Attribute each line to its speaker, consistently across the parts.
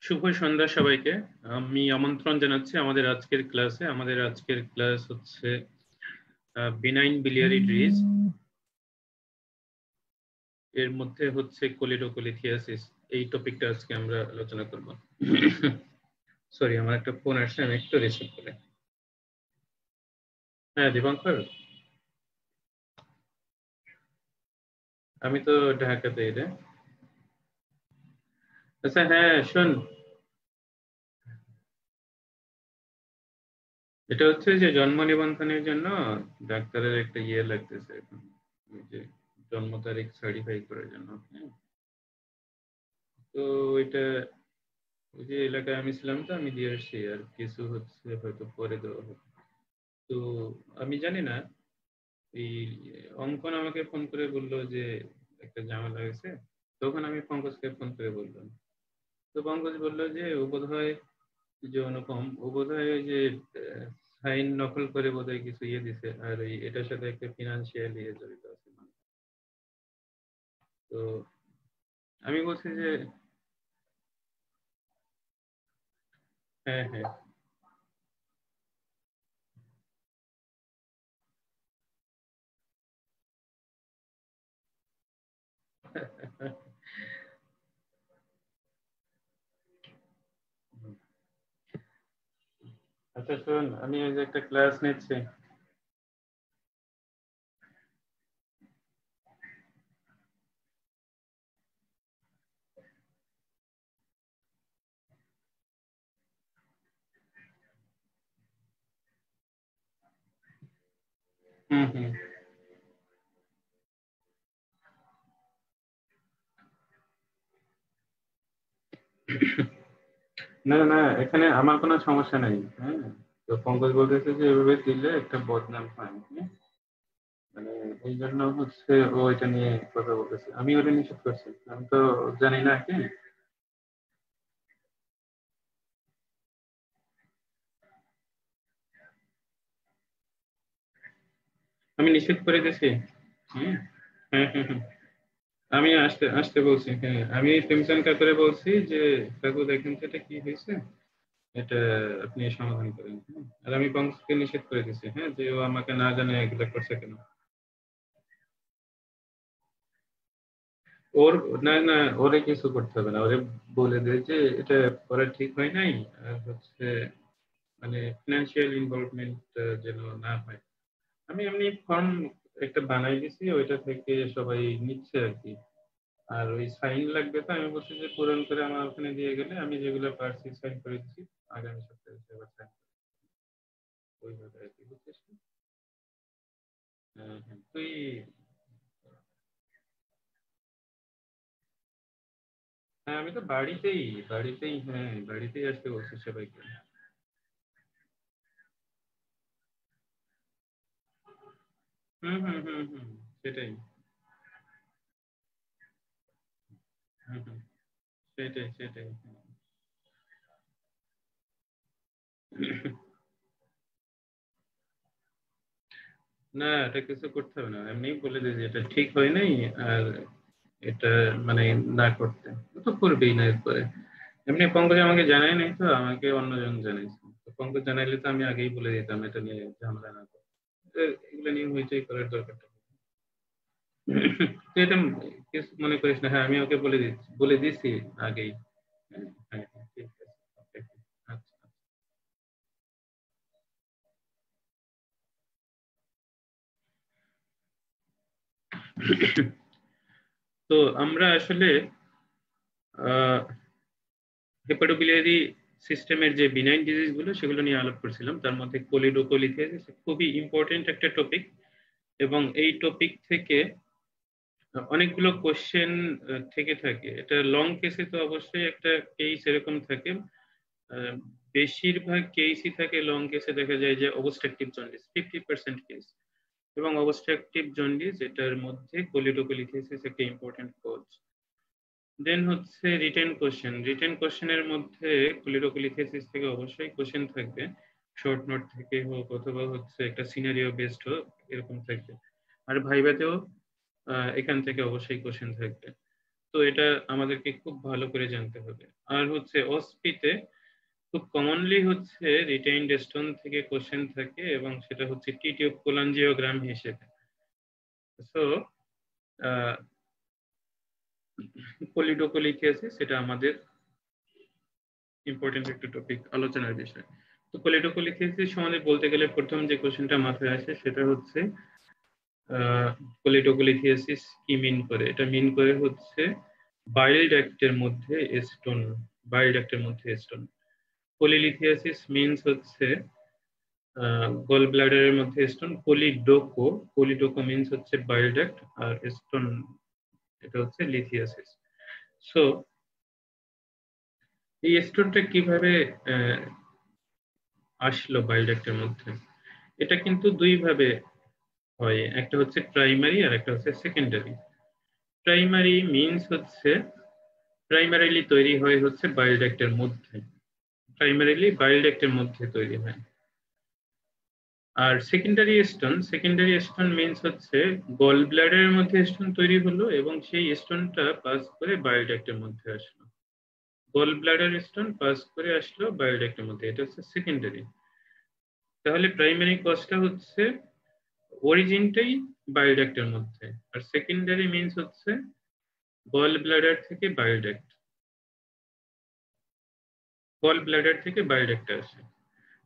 Speaker 1: শুভ সন্ধ্যা সবাইকে। আমি আমন্ত্রণ জানাচ্ছি আমাদের আজকের ক্লাসে। আমাদের আজকের ক্লাস হচ্ছে বিনাইন বিলিয়ারি ডিজিজ, এর মধ্যে হচ্ছে কোলিডোকোলিথিয়াসিস। এই টপিকটা আজকে আমরা আলোচনা করব। সরি, আমার একটা ফোন আসছে, আমি একটু রিসিভ করি। হ্যাঁ দীপঙ্কর, আমি তো ঢাকাতে রে। আচ্ছা হ্যাঁ শোন, এটা হচ্ছে যে জন্ম নিবন্ধনের জন্য ডাক্তারের একটা ইয়ে লাগতেছে এখন, ওই যে জন্ম তারিখ সার্টিফাই করার জন্য। হ্যাঁ, তো ওইটা ওই যে এলাকায় আমি ছিলাম, তো আমি দিয়ে আসছি, আর কিছু হচ্ছে হয়তো পরে দেওয়া হবে। তো আমি জানি না, এই অঙ্কন আমাকে ফোন করে বললো যে একটা ঝামেলা হয়েছে। তখন আমি পঙ্কজকে ফোন করে বললাম, তো পঙ্কজ বললো যে ও বোধ হয়, যে অনুপম, ও বোধ হয় ওই যে সাইন নকল করে বোধহয় কিছু ইয়ে দিছে, আর ওই এটার সাথে একটা ফিনান্সিয়াল ইয়ে জড়িত আছে। তো আমি বলছি যে হ্যাঁ হ্যাঁ। আচ্ছা শোন, আমি ওই যে একটা ক্লাস নিচ্ছি। হুম হুম। না না, এখানে আমার কোনো সমস্যা নাই। হ্যাঁ, তো পঙ্কজ বলতেছে যে এভাবে দিলে একটা বদনাম হয়। হ্যাঁ? মানে এই জন্য হচ্ছে ও এটা নিয়ে কথা বলতেছে, আমি ওটা নিষেধ করছি, আমি তো জানি না কি। আমি নিষেধ করে দিয়েছি। হ্যাঁ হ্যাঁ হ্যাঁ হ্যাঁ। আমি আসতে আসতে বলছি, হ্যাঁ আমি প্রেমচাঁদ কাকুরে বলছি যে কাকু দেখেন তো এটা কি হয়েছে, এটা আপনি সমাধান করেন। হ্যাঁ? আর আমি পঙ্কজকে নিষেধ করে দিয়েছি, হ্যাঁ, যে ও আমাকে না জানে এগুলো করছে কেন। ওর না না, ওরে কিছু করতে হবে না, ওরে বলে দেয় যে এটা করা ঠিক হয় নাই, আর হচ্ছে মানে ফিনান্সিয়াল ইনভলভমেন্ট যেন না হয়। আমি এমনি ফর্ম একটা বানাই দিছি, ওইটা থেকে সবাই নিচ্ছে আর কি। আর ওই সাইন লাগবে, তো আমি বলছি যে পূরণ করে আমার ওখানে দিয়ে গেলে আমি যেগুলো পারছি সাইন করে দিচ্ছি, আগামী সপ্তাহে সেবার সাইন ওইভাবে আর কি, বুঝছিস তো? হ্যাঁ হ্যাঁ, তুই হ্যাঁ আমি তো বাড়িতেই, বাড়িতেই, হ্যাঁ বাড়িতেই আসতে বলছি সবাইকে। হুম হুম হুম হুম, সেটাই। হুম হুম, সেটাই সেটাই। না, এটা কিছু করতে হবে না, এমনি বলে দিই যে এটা ঠিক হয় নাই, আর এটা মানে না করতে। ও তো করবেই না এরপরে। এমনি পঙ্কজ আমাকে জানাই নাই, তো আমাকে অন্যজন জানাইছে। তো পঙ্কজ জানাইলে তো আমি আগেই বলে দিতাম এটা নিয়ে ঝামেলা না করতে। তো এগুলো নিয়ে হইচই করার দরকারটা কি? তুই এটা কিছু মনে করিস না, হ্যাঁ আমি ওকে বলে দিছি আগেই। হ্যাঁ হ্যাঁ হ্যাঁ, ঠিক আছে। Okay, আচ্ছা। তো আমরা আসলে হেপাটোবিলিয়ারি সিস্টেমের যে বিনাইন ডিজিজ গুলো সেগুলো নিয়ে আলোপ করছিলাম, তার মধ্যে কোলিডোকোলিথিয়াসিস খুবই ইম্পর্টেন্ট একটা টপিক। এবং এই টপিক থেকে অনেকগুলো কোশ্চেন থেকে থাকে। এটা লং কেসে তো অবশ্যই একটা কেস এরকম থাকে। আহ, বেশিরভাগ কেসই থাকে লং কেসে, দেখা যায় যে অবস্ট্রাকটিভ জন্ডিস 50% কেস। এবং অবস্ট্রাকটিভ জন্ডিস এটার মধ্যে কোলিডোকোলিথিয়াসিস একটা ইম্পর্টেন্ট কজ। দেন হচ্ছে রিটেন কোশ্চেন। রিটেন কোশ্চেনের মধ্যে কোলিডোকোলিথিয়াসিস থেকে অবশ্যই কোশ্চেন থাকবে, শর্ট নোট থেকে হোক অথবা হচ্ছে একটা সিনারিও বেসড হোক, এরকম থাকবে। আর ভাইভাতেও এখান থেকে অবশ্যই কোশ্চেন থাকবে। তো এটা আমাদেরকে খুব ভালো করে জানতে হবে। আর হচ্ছে অস্পিতে খুব কমনলি হচ্ছে রিটেইনড স্টোন থেকে কোশ্চেন থাকে এবং সেটা হচ্ছে টি টিউব কোলাঞ্জিওগ্রাম হিসেবে। সো কোলিডোকোলিথিয়াসিস সেটা আমাদের ইম্পর্টেন্ট একটা টপিক, আলোচনার বিষয়। তো কোলিডোকোলিথিয়াসিস সম্বন্ধে বলতে গেলে প্রথম যে কোশ্চেনটা মাথায় আসে সেটা হচ্ছে কোলিডোকোলিথিয়াসিস কি মিন করে। এটা মিন করে হচ্ছে বাইল ড্যাক্টের মধ্যে স্টোন, বাইল ড্যাক্টের মধ্যে স্টোন। কোলিলিথিয়াসিস মিনস হচ্ছে গল ব্লাডারের মধ্যে স্টোন। কোলিডোকো, কোলিডোকো মিনস হচ্ছে বাইল ড্যাক্ট, আর স্টোন এটা হচ্ছে লিথিয়াসিস। সো এই স্টোনটা কিভাবে আসলো বাইল ড্যাক্টের মধ্যে, এটা কিন্তু দুই ভাবে হয়, একটা হচ্ছে প্রাইমারি আর একটা হচ্ছে সেকেন্ডারি। প্রাইমারি মিনস হচ্ছে প্রাইমারিলি তৈরি হয় হচ্ছে বাইল ড্যাক্টের মধ্যে, প্রাইমারিলি বাইল ড্যাক্টের মধ্যে তৈরি হয়। আর সেকেন্ডারি স্টোন মিনস হচ্ছে গল ব্লাডারের মধ্যে স্টোন তৈরি হলো এবং সেই স্টোনটা পাস করে বাইল ড্যাক্টের মধ্যে আসলো। গল ব্লাডার স্টোন পাস করে আসলো বাইল ড্যাক্টের মধ্যে, এটা হচ্ছে সেকেন্ডারি। তাহলে প্রাইমারি কজটা হচ্ছে অরিজিনটাই বাইল ড্যাক্টের মধ্যে, আর সেকেন্ডারি মিনস হচ্ছে গল ব্লাডার থেকে বাইল ড্যাক্ট, গল ব্লাডার থেকে বাইল ড্যাক্টে আসে।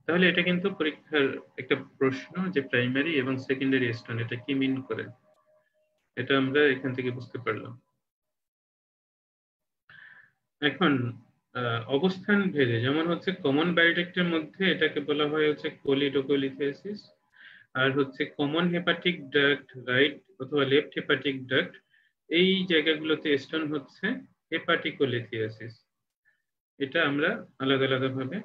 Speaker 1: তাহলে এটা কিন্তু পরীক্ষার একটা প্রশ্ন যে প্রাইমারি এবং সেকেন্ডারি স্টোন এটা কি মিন করে, এটা আমরা এখান থেকে বুঝতে পারলাম। এখন অবস্থান ভেদে, যেমন হচ্ছে কমন বাইল ড্যাক্টের মধ্যে এটাকে বলা হয় হচ্ছে কোলিডোকোলিথিয়াসিস, আর হচ্ছে কমন হেপাটিক ডাক্ট রাইট অথবা লেফট হেপাটিক ডাক্ট, এই জায়গাগুলোতে স্টোন হচ্ছে হেপাটিকোলিথিয়াসিস। এটা আমরা আলাদা আলাদা ভাবে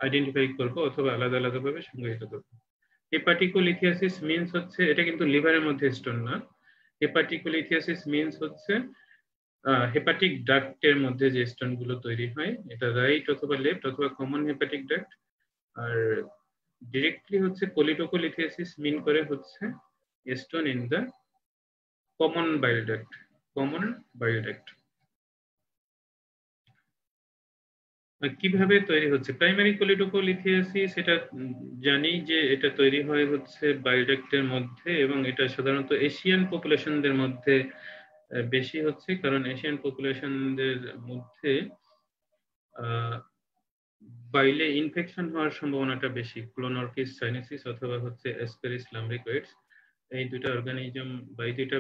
Speaker 1: আইডেন্টিফাই করব অথবা আলাদা আলাদা ভাবে সংজ্ঞায়িত করব। হেপাটিকোলিথিয়াসিস মিনস হচ্ছে, এটা কিন্তু লিভারের মধ্যে স্টোন না, হেপাটিকোলিথিয়াসিস মিনস হচ্ছে হেপাটিক ডাক্টের মধ্যে যে স্টোন গুলো তৈরি হয়, এটা রাইট অথবা লেফট অথবা কমন হেপাটিক ডাক্ট। আর ডিরেক্টলি হচ্ছে কোলিডোকোলিথিয়াসিস মিন করে হচ্ছে stone in the common bile duct, common bile duct. কিভাবে তৈরি হচ্ছে প্রাইমারি কোলিডোকোলিথিয়াসিস, এটা জানি যে এটা তৈরি হয় হচ্ছে বাইল ডাক্টের মধ্যে, এবং এটা সাধারণত এশিয়ান পপুলেশনদের মধ্যে বেশি হচ্ছে, কারণ এশিয়ান পপুলেশনদের মধ্যে বাইলে ইনফেকশন হওয়ার সম্ভাবনাটা বেশি। ক্লোনরকিস সাইনেসিস অথবা হচ্ছে অ্যাসকারিস লাম্ব্রিকয়েডস, এই দুটো অর্গানিজম বা এই দুইটা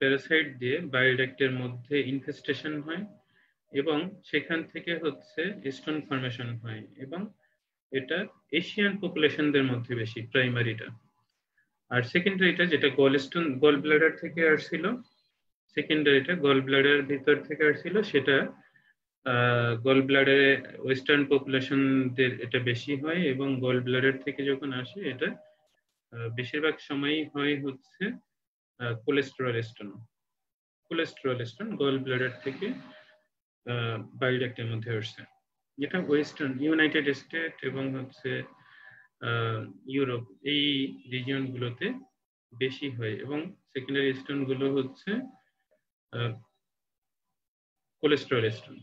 Speaker 1: প্যারাসাইট দিয়ে বাইল ডাক্টের মধ্যে ইনফেস্টেশন হয় এবং সেখান থেকে হচ্ছে স্টোন ফর্মেশন হয়, এবং এটা এশিয়ান পপুলেশনদের মধ্যে বেশি প্রাইমারিটা। আর সেকেন্ডারিটা যেটা গল ব্লাডার থেকে আসছিল, সেকেন্ডারিটা গল ব্লাডার ভিতর থেকে আসছিল, সেটা গল ব্লাডারে ওয়েস্টার্ন পপুলেশনদের এটা বেশি হয়, এবং গল ব্লাডার থেকে যখন আসে এটা বেশিরভাগ সময়ই হয় হচ্ছে cholesterol stone. Cholesterol stone gall bladder থেকে বাইল ডাক্টের মধ্যে আসছে, যেটা ওয়েস্টার্ন ইউনাইটেড স্টেট এবং হচ্ছে ইউরোপ এই রিজিয়ন গুলোতে বেশি হয়, এবং সেকেন্ডারি স্টোন গুলো হচ্ছে কোলেস্টেরল স্টোন।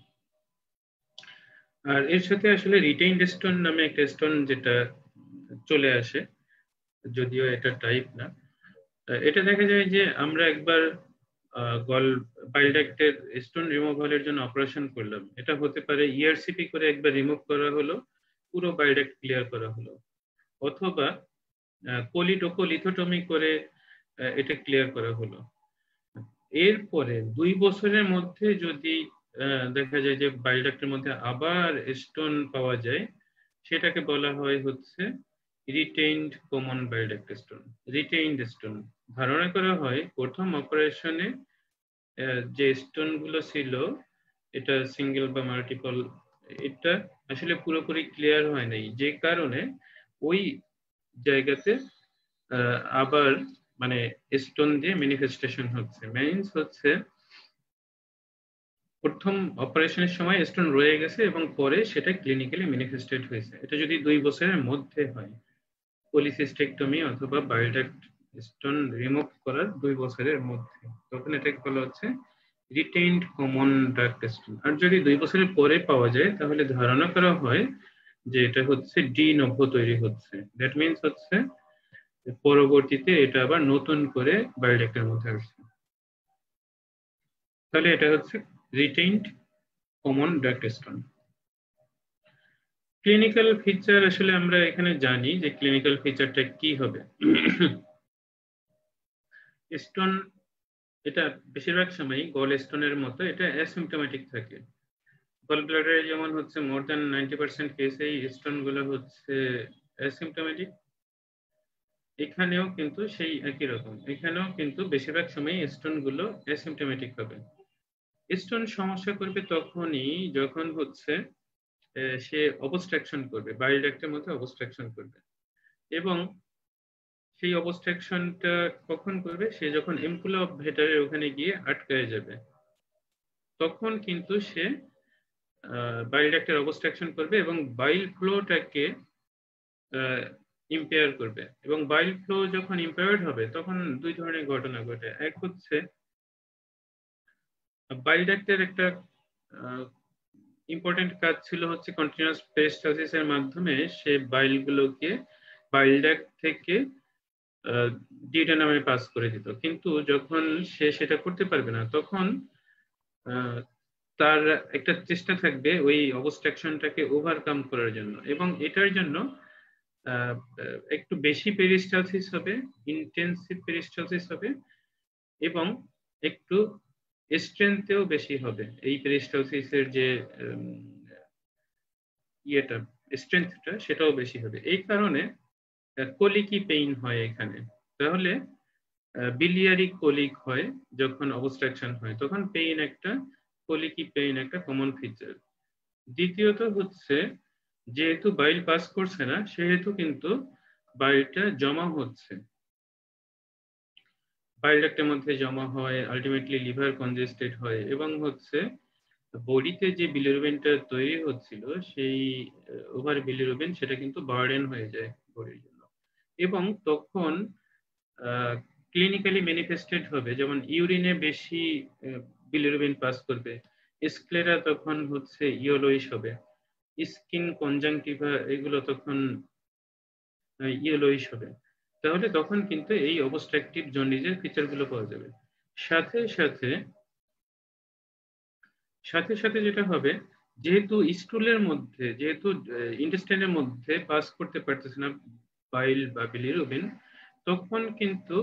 Speaker 1: আর এর সাথে আসলে রিটেইনড স্টোন নামে একটা স্টোন যেটা চলে আসে, যদিও এটা টাইপ না। এটা দেখা যায় যে আমরা একবার বাইল ডাক্টের স্টোন রিমুভালের জন্য অপারেশন করলাম, এটা হতে পারে ইআরসিপি করে একবার রিমুভ করা হলো, পুরো বাইল ডাক্ট ক্লিয়ার করা হলো, অথবা কোলিডোকোলিথোটমি করে এটা ক্লিয়ার করা হলো। এরপরে 2 বছরের মধ্যে যদি দেখা যায় যে বাইল ডাক্টের মধ্যে আবার স্টোন পাওয়া যায়, সেটাকে বলা হয় হচ্ছে retained common bile duct stone. Retained stone ধারণা করা হয় প্রথম অপারেশনে যে স্টোন গুলো ছিল এটা সিঙ্গেল বা মাল্টিপল, এটা আসলে পুরোপুরি ক্লিয়ার হয় নাই, যে কারণে ওই জায়গাতে আবার মানে স্টোন দিয়ে ম্যানিফেস্টেশন হচ্ছে। মিন্স হচ্ছে প্রথম অপারেশনের সময় স্টোন রয়ে গেছে এবং পরে সেটা ক্লিনিক্যালি ম্যানিফেস্টেড হয়েছে। এটা যদি 2 বছরের মধ্যে হয়, পলিসিস্টেকটমি অথবা বাইল ডাক্ট স্টোন রিমুভ করার 2 বছরের মধ্যে, তখন এটাকে বলা হচ্ছে রিটেইনড কমন ডাক্ট স্টোন। আর যদি 2 বছরের পরে পাওয়া যায় তাহলে ধারণা করা হয় যে এটা হচ্ছে ডি নভ্য তৈরি হচ্ছে। দ্যাট মিনস হচ্ছে পরবর্তীতে এটা আবার নতুন করে বাইল ডাক্টের মধ্যে আসছে। তাহলে এটা হচ্ছে retained common duct stone. Clinical feature আসলে আমরা এখানে জানি যে ক্লিনিক্যাল ফিচারটা কি হবে। স্টোন এটা বেশিরভাগ সময় গল স্টোনের মতো এটা অ্যাসিম্পটোমেটিক থাকে। গল ব্লাডারে যেমন হচ্ছে মোর দ্যান 90% কেসেই স্টোন গুলো হচ্ছে অ্যাসিম্পটোমেটিক, এখানেও কিন্তু সেই একই রকম। এখানেও কিন্তু বেশিরভাগ সময় স্টোন গুলো অ্যাসিম্পটোমেটিক হবে। স্টোন সমস্যা করবে তখনই যখন হচ্ছে সে অবস্ট্রাকশন করবে, বাইল ডাক্টের মধ্যে অবস্ট্রাকশন করবে। এবং সেই অবস্ট্রাকশনটা কখন করবে? সে যখন এমপুলা অফ ভেটারের ওখানে গিয়ে আটকায় যাবে, তখন কিন্তু সে বাইল ডাক্টের অবস্ট্রাকশন করবে এবং বাইল ফ্লোটাকে ইম্পেয়ার করবে। এবং বাইল ফ্লো যখন ইম্পেয়ার্ড হবে তখন 2 ধরনের ঘটনা ঘটে। এক হচ্ছে বাইল ডাক্টের একটা ইম্পর্টেন্ট কাজ ছিল হচ্ছে কন্টিনিউয়াস পেরিস্টালসিস এর মাধ্যমে সে বাইলগুলোকে বাইল ডাক্ট থেকে ডিউটেনামে পাস করে দিত। কিন্তু যখন সে সেটা করতে পারবে না তখন তার একটা চেষ্টা থাকবে ওই অবস্ট্রাকশনটাকে ওভারকাম করার জন্য, এবং এটার জন্য একটু বেশি পেরিস্টালসিস হবে, ইন্টেনসিভ পেরিস্টালসিস হবে, এবং একটু স্ট্রেংথেও বেশি হবে। এই পেরিস্টালসিসের যে ইয়েটা স্ট্রেংথটা সেটাও বেশি হবে। এই কারণে কোলিকি পেইন হয় এখানে। তাহলে বিলিয়ারি কোলিক হয় যখন অবস্ট্রাকশন হয়, তখন পেইন একটা, কোলিকি পেইন একটা কমন ফিচার। দ্বিতীয়ত হচ্ছে যেহেতু বাইল পাস করছে না সেহেতু কিন্তু বাইলটা জমা হচ্ছে, বাইল ডাক্টের মধ্যে জমা হয়, আলটিমেটলি লিভার কনজেস্টেড হয়, এবং হচ্ছে বডিতে যে বিলিরুবিনটা তৈরি হচ্ছিল সেই ওভার বিলিরুবিন সেটা কিন্তু বার্ডেন হয়ে যায় বডির জন্য। এবং তখন ক্লিনিক্যালি ম্যানিফেস্টেড হবে, যেমন ইউরিনে বেশি বিলিরুবিন পাস করবে, স্ক্লেরা তখন হচ্ছে ইয়েলোইশ হবে, স্কিন কনজাংটিভা এগুলো তখন ইয়েলোইশ হবে। তাহলে তখন কিন্তু এই অবস্ট্রাকটিভ জন্ডিসের ফিচারগুলো পাওয়া যাবে। সাথে সাথে সাথে সাথে যেটা হবে, যেহেতু স্টুলের মধ্যে, যেহেতু ইন্টেস্টাইনের মধ্যে পাস করতে পারতেছে না বাইল বা বিলিরুবিন, তখন কিন্তু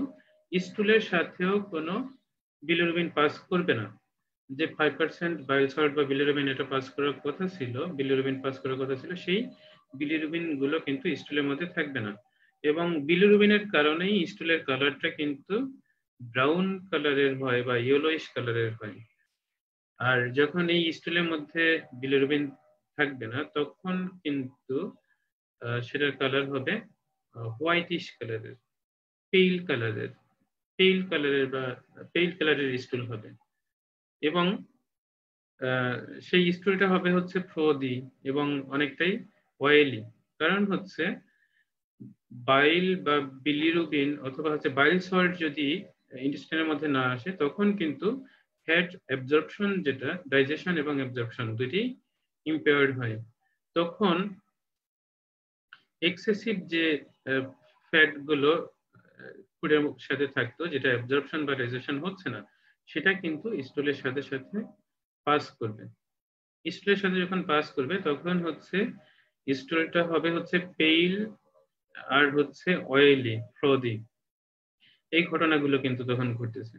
Speaker 1: স্টুলের সাথেও কোনো বিলিরুবিন পাস করবে না। যে 5% বাইল সল্ট বা বিলিরুবিন এটা পাস করার কথা ছিল, বিলিরুবিন পাস করার কথা ছিল, সেই বিলিরুবিন গুলো কিন্তু স্টুলের মধ্যে থাকবে না। এবং বিলিরুবিনের কারণেই স্টুলের কালারটা কিন্তু ব্রাউন কালারের হয় বা ইয়েলোইশ কালারের হয়। আর যখন এই স্টুলের মধ্যে বিলিরুবিন থাকবে না তখন কিন্তু সেটার কালার হবে হোয়াইটিশ কালারের, পেইল কালারের, পেইল কালারের বা পেইল কালারের স্টুল হবে। এবং সেই স্টুলটা হবে হচ্ছে ফ্রোদি এবং অনেকটাই অয়েলি। কারণ হচ্ছে বাইল বা বিলিরুবিন অথবা হচ্ছে বাইল সল্ট যদি ইন্টেস্টাইনের মধ্যে না আসে তখন কিন্তু ফ্যাট অ্যাবজর্পশন, যেটা ডাইজেশন এবং অ্যাবজর্পশন দুটি ইম্পেয়ার্ড হয়। তখন এক্সেসিভ যে ফ্যাট গুলো ফুডের সাথে থাকতো, যেটা অ্যাবজর্পশন বা ডাইজেশন হচ্ছে না, সেটা কিন্তু স্টুলের সাথে সাথে পাস করবে। স্টুলের সাথে যখন পাস করবে তখন হচ্ছে স্টুলটা হবে হচ্ছে পেইল আর হচ্ছে অয়েলি, ফ্রদি। এই ঘটনাগুলো কিন্তু তখন ঘটতেছে।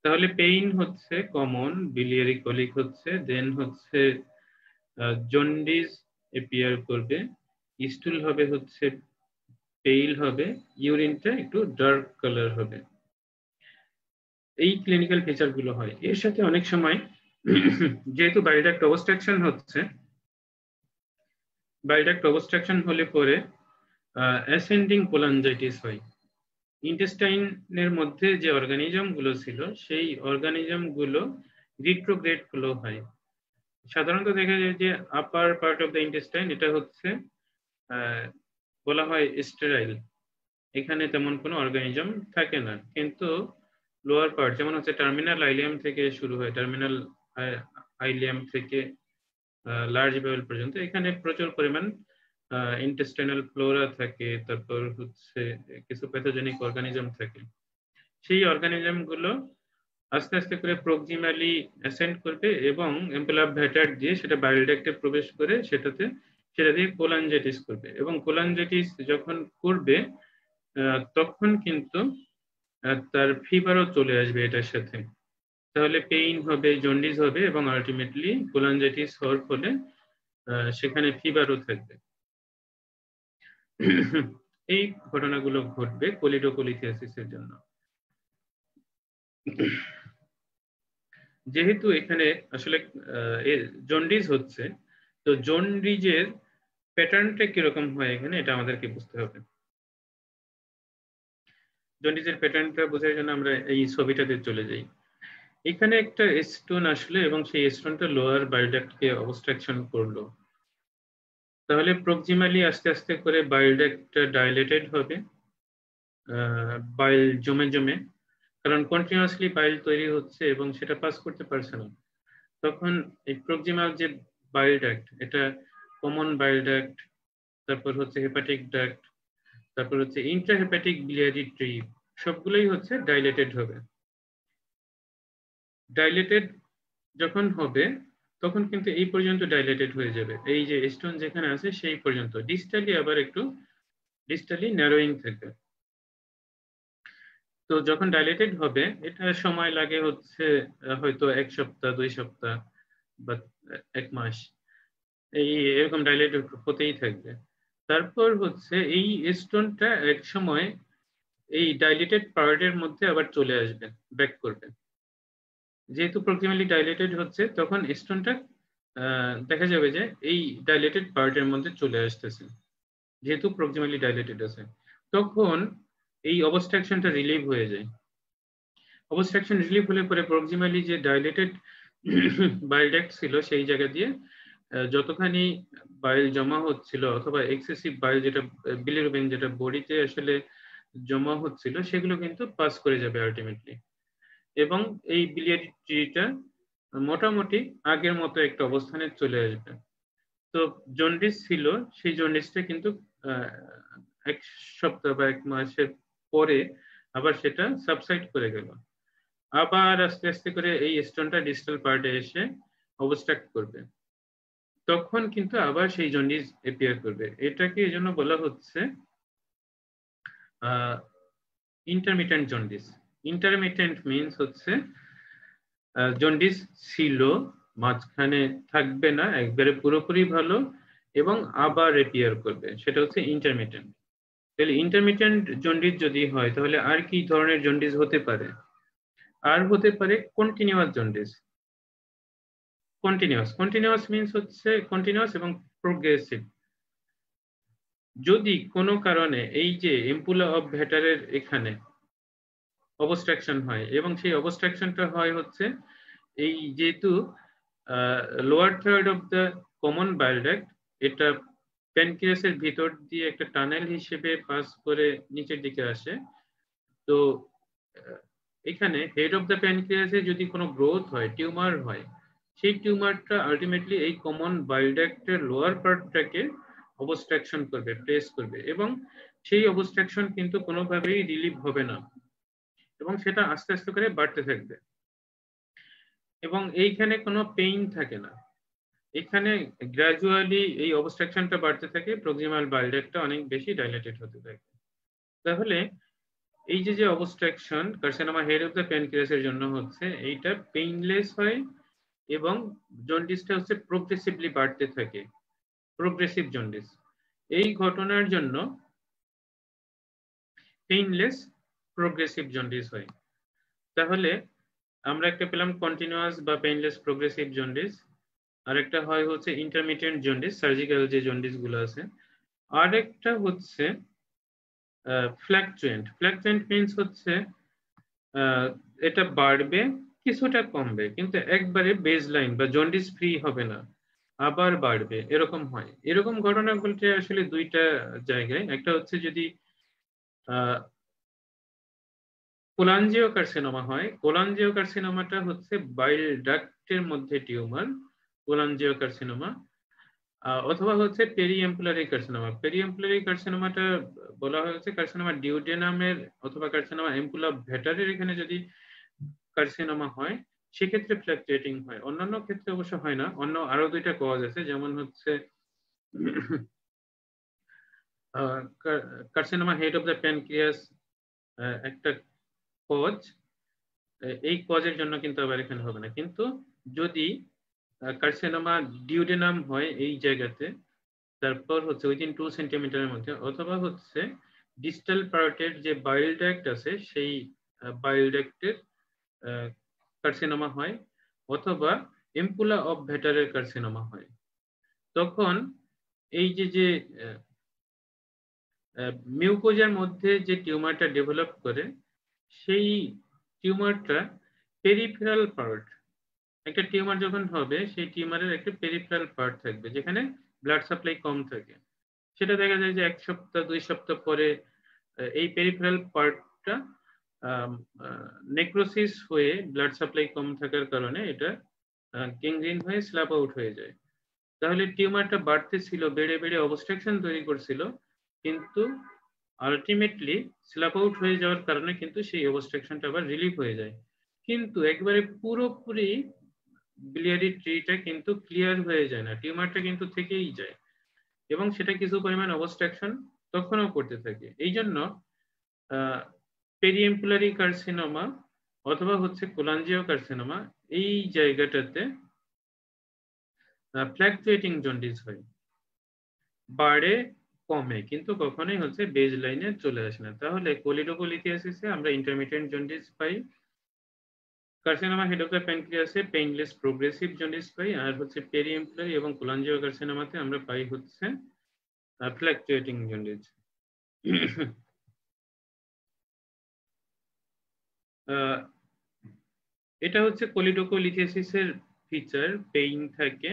Speaker 1: তাহলে পেইন হচ্ছে কমন, বিলিয়ারি কলিক হচ্ছে, দেন হচ্ছে জন্ডিস এপিয়ার করবে, স্টুল হবে হচ্ছে পেইল হবে, ইউরিনটা একটু ডার্ক কালার হবে। এই ক্লিনিক্যাল ফিচার গুলো হয়। এর সাথে অনেক সময় যেহেতু বাইল ডাক্ট অবস্ট্রাকশন হচ্ছে, বাইল ডাক্ট অবস্ট্রাকশন হলে পরে অ্যাসেন্ডিং কোলাঞ্জাইটিস হয়। ইন্টেস্টাইনের মধ্যে যে অর্গানিজম গুলো ছিল সেই অর্গানিজম গুলো রিট্রোগ্রেড ফ্লো হয়। সাধারণত দেখা যায় যে আপার পার্ট অফ দ্য ইন্টেস্টাইন এটা হচ্ছে বলা হয় স্টেরাইল, এখানে তেমন কোনো অর্গানিজম থাকে না, কিন্তু লোয়ার পার্ট যেমন হচ্ছে টার্মিনাল আইলিয়াম থেকে শুরু হয়, টার্মিনাল আইলিয়াম থেকে লার্জ বাউল পর্যন্ত এখানে প্রচুর পরিমাণ ইন্টেস্টাইনাল ফ্লোরা থাকে, তারপর হচ্ছে কিছু প্যাথোজেনিক অর্গানিজম থাকে। সেই অর্গানিজম গুলো আস্তে আস্তে করে প্রক্সিমালি অ্যাসেন্ড করবে এবং এম্পেলা ভ্যাটার দিয়ে সেটা বাইল ড্যাক্টে প্রবেশ করে সেটা দিয়ে কোলাঞ্জাইটিস করবে, এবং কোলাঞ্জাইটিস যখন করবে তখন কিন্তু তার ফিভারও চলে আসবে এটার সাথে। তাহলে পেইন হবে, জন্ডিস হবে এবং আলটিমেটলি কোলাঞ্জাইটিস হওয়ার ফলে সেখানে ফিভারও থাকবে। এই ঘটনাগুলো ঘটবে কোলিডোকোলিথিয়াসিসের জন্য। যেহেতু এখানে আসলে জন্ডিস হচ্ছে, তো জন্ডিজের প্যাটার্নটা কিরকম হয় এখানে এটা আমাদেরকে বুঝতে হবে। জন্ডিসের প্যাটার্নটা বোঝার জন্য আমরা এই ছবিটাতে চলে যাই। এখানে একটা স্টোন আসলে এবং সেই স্টোনটা লোয়ার বাইল ডাক্টকে অবস্ট্রাকশন করলো, তাহলে প্রক্সিমালি আস্তে আস্তে করে বাইল ডাক্টটা ডাইলেটেড হবে, বাইল জমে জমে, কারণ কন্টিনিউয়াসলি বাইল তৈরি হচ্ছে এবং সেটা পাস করতে পারছে না। তখন এই প্রক্সিমাল যে বাইল ডাক্ট, এটা কমন বাইল ডাক্ট, তারপর হচ্ছে হেপাটিক ডাক্ট, তারপর হচ্ছে ইন্ট্রাহেপাটিক biliary ট্রি, সবগুলোই হচ্ছে ডাইলেটেড হবে। ডাইলেটেড যখন হবে তখন কিন্তু এই পর্যন্ত ডাইলেটেড হয়ে যাবে, এই যে স্টোন যেখানে আছে সেই পর্যন্ত। ডিস্টালি আবার একটু ডিস্টালি ন্যারোয়িং থাকবে। তো যখন ডাইলেটেড হবে এটা সময় লাগে হচ্ছে হয়তো 1 সপ্তাহ 2 সপ্তাহ বা 1 মাস, এই এরকম ডাইলেটেড হতেই থাকবে। তারপর হচ্ছে এই স্টোনটা এক সময় এই ডাইলেটেড পার্টের মধ্যে আবার চলে আসবে, ব্যাক করবে। যেহেতু প্রক্সিমালি ডাইলেটেড হচ্ছে তখন স্টোনটা দেখা যাবে যে এই ডাইলেটেড পার্টের মধ্যে চলে আসতেছে, যেহেতু প্রক্সিমালি ডাইলেটেড আছে। তখন এই অবস্ট্রাকশনটা রিলিভ হয়ে যায়। অবস্ট্রাকশন রিলিভ হলে পরে প্রক্সিমালি যে ডাইলেটেড বাইল ডাক্ট ছিল সেই জায়গা দিয়ে যতখানি বাইল জমা হচ্ছিল অথবা এক্সেসিভ বাইল যেটা বিলিরুবিন যেটা বডিতে আসলে জমা হচ্ছিল সেগুলো কিন্তু পাস করে যাবে আলটিমেটলি, এবং এই biliary ট্রিটা মোটামুটি আগের মতো একটা অবস্থানে চলে আসবে। তো জন্ডিস ছিল, সেই জন্ডিসটা কিন্তু 1 সপ্তাহ বা 1 মাসের পরে আবার সেটা সাবসাইড করে গেল। আবার আস্তে আস্তে করে এই স্টোনটা ডিস্টাল পার্টে এসে অবস্ট্রাক্ট করবে, তখন কিন্তু আবার সেই জন্ডিস এপিয়ার করবে। এটাকে এই জন্য বলা হচ্ছে ইন্টারমিটেন্ট জন্ডিস। ইন্টারমিটেন্ট মিনস হচ্ছে জন্ডিস ছিল, মাঝখানে থাকবে না, একবারে পুরোপুরি ভালো, এবং আবার এপিয়ার করবে, সেটা হচ্ছে ইন্টারমিটেন্ট। তাহলে ইন্টারমিটেন্ট জন্ডিস যদি হয় তাহলে আর কি ধরনের জন্ডিস হতে পারে? আর হতে পারে কন্টিনিউয়াস জন্ডিস। কন্টিনিউয়াস মিনস হচ্ছে কন্টিনিউয়াস এবং প্রোগ্রেসিভ। যদি কোনো কারণে এই যে এম্পুলা অফ ভ্যাটারের এখানে অবস্ট্রাকশন হয় এবং সেই অবস্ট্রাকশনটা হয় হচ্ছে এই যেহেতু lower third of the common bile duct, এটা প্যানক্রিয়াসের ভিতর দিয়ে একটা টানেল হিসেবে পাস করে নিচের দিকে আসে। তো এখানে হেড অফ দ্য প্যানক্রিয়াসে যদি কোনো গ্রোথ হয়, টিউমার হয়, সেই টিউমারটা আলটিমেটলি এই কমন বাইল ডাক্টের লোয়ার পার্টটাকে অবস্ট্রাকশন করবে, প্রেস করবে, এবং সেই অবস্ট্রাকশন কিন্তু কোনোভাবেই রিলিভ হবে না এবং সেটা আস্তে আস্তে করে বাড়তে থাকবে, এবং এইখানে কোনো পেইন থাকে না। এখানে গ্র্যাজুয়ালি এই অবস্ট্রাকশনটা বাড়তে থাকে, প্রক্সিমাল বাইল ডাক্টটা অনেক বেশি ডাইলেটেড হতে থাকে। তাহলে এই যে obstruction carcinoma head of the প্যানক্রিয়াসের জন্য হচ্ছে, এইটা পেইনলেস হয় এবং জন্ডিসটা হচ্ছে প্রোগ্রেসিভলি বাড়তে থাকে, প্রোগ্রেসিভ জন্ডিস। এই ঘটনার জন্য পেইনলেস প্রোগ্রেসিভ জন্ডিস হয়। তাহলে আমরা একটা পেলাম কন্টিনিউয়াস বা পেইনলেস প্রোগ্রেসিভ জন্ডিস, আর একটা হয় হচ্ছে ইন্টারমিটেন্ট জন্ডিস, সার্জিক্যাল যে জন্ডিস গুলো আছে। আর একটা হচ্ছে ফ্ল্যাকচুয়েন্ট। ফ্ল্যাকচুয়েন্ট মিনস হচ্ছে এটা বাড়বে, কিছুটা কমবে, কিন্তু একবারে বেজ লাইন বা জন্ডিস ফ্রি হবে না, আবার বাড়বে, এরকম হয়। এরকম ঘটনা ঘটে আসলে দুইটা জায়গায়। একটা হচ্ছে যদি কোলাঞ্জিওকার্সিনোমা হয়। কোলাঞ্জিওকার্সিনোমাটা হচ্ছে বাইল ডাক্টের মধ্যে টিউমার, কোলাঞ্জিওকার্সিনোমা। অথবা হচ্ছে পেরিএম্পুলারি কার্সিনোমা। পেরিএম্পুলারি কার্সিনোমাটা বলা হয়েছে কার্সিনোমা ডিউডেনামের অথবা কার্সিনোমা এম্পুলা ভেটারের এখানে যদি কার্সিনোমা হয় সেক্ষেত্রে ফ্ল্যাকচুয়েটিং হয়, অন্যান্য ক্ষেত্রে অবশ্য হয় না। অন্য আরো দুইটা কজ আছে, যেমন হচ্ছে carcinoma head of the pancreas একটা কজ, এই কজের জন্য কিন্তু আবার এখানে হবে না। কিন্তু যদি কার্সিনোমা ডিউডেনাম হয় এই জায়গাতে, তারপর হচ্ছে উইদিন 2 সেন্টিমিটারের মধ্যে, অথবা হচ্ছে ডিস্টাল পার্টের যে বাইল ডাক্ট আছে সেই বাইল ডাক্টের কার্সিনোমা হয়, অথবা এম্পুলা অফ ভেটারের কার্সিনোমা হয়, তখন এই যে মিউকোজার মধ্যে যে টিউমারটা ডেভেলপ করে সেই টিউমারটা পেরিফেরাল পার্ট, একটা টিউমার যখন হবে সেই টিউমারের একটা পেরিফেরাল পার্ট থাকবে যেখানে ব্লাড সাপ্লাই কম থাকে। সেটা দেখা যায় যে 1 সপ্তাহ 2 সপ্তাহ পরে এই পেরিফেরাল পার্টটা নেক্রোসিস হয়ে ব্লাড সাপ্লাই কম থাকার কারণে এটা গ্যাংগ্রিন হয়ে স্ল্যাপ আউট হয়ে যায়। তাহলে টিউমারটা বাড়তে ছিল, বেড়ে বেড়ে অবস্ট্রাকশন তৈরি করছিল, কিন্তু আলটিমেটলি স্ল্যাপ আউট হয়ে যাওয়ার কারণে কিন্তু সেই অবস্ট্রাকশনটা আবার রিলিফ হয়ে যায়। কিন্তু একবারে পুরোপুরি বিলিয়ারি ট্রিটা কিন্তু ক্লিয়ার হয়ে যায় না, টিউমারটা কিন্তু থেকেই যায় এবং সেটা কিছু পরিমাণ অবস্ট্রাকশন তখনও করতে থাকে। এই জন্য পেরিএম্পুলারি কার্সিনোমা অথবা হচ্ছে কোলাঞ্জিওকার্সিনোমা এই জায়গাটাতে ফ্ল্যাকচুয়েটিং জন্ডিস হয়, বাড়ে কমে, কিন্তু কখনোই হচ্ছে বেজ লাইনে চলে আসে না। তাহলে কোলিডোকোলিথিয়াসিসে আমরা ইন্টারমিটেন্ট জন্ডিস পাই, কার্সিনোমা হেড অফ দ্য প্যানক্রিয়াসে পেইনলেস প্রোগ্রেসিভ জন্ডিস পাই, আর হচ্ছে পেরিএম্পুলারি এবং কোলাঞ্জিওকার্সিনোমাতে আমরা পাই হচ্ছে ফ্ল্যাকচুয়েটিং জন্ডিস। এটা হচ্ছে কোলিডোকোলিথিয়াসিসের ফিচার, পেইন থাকে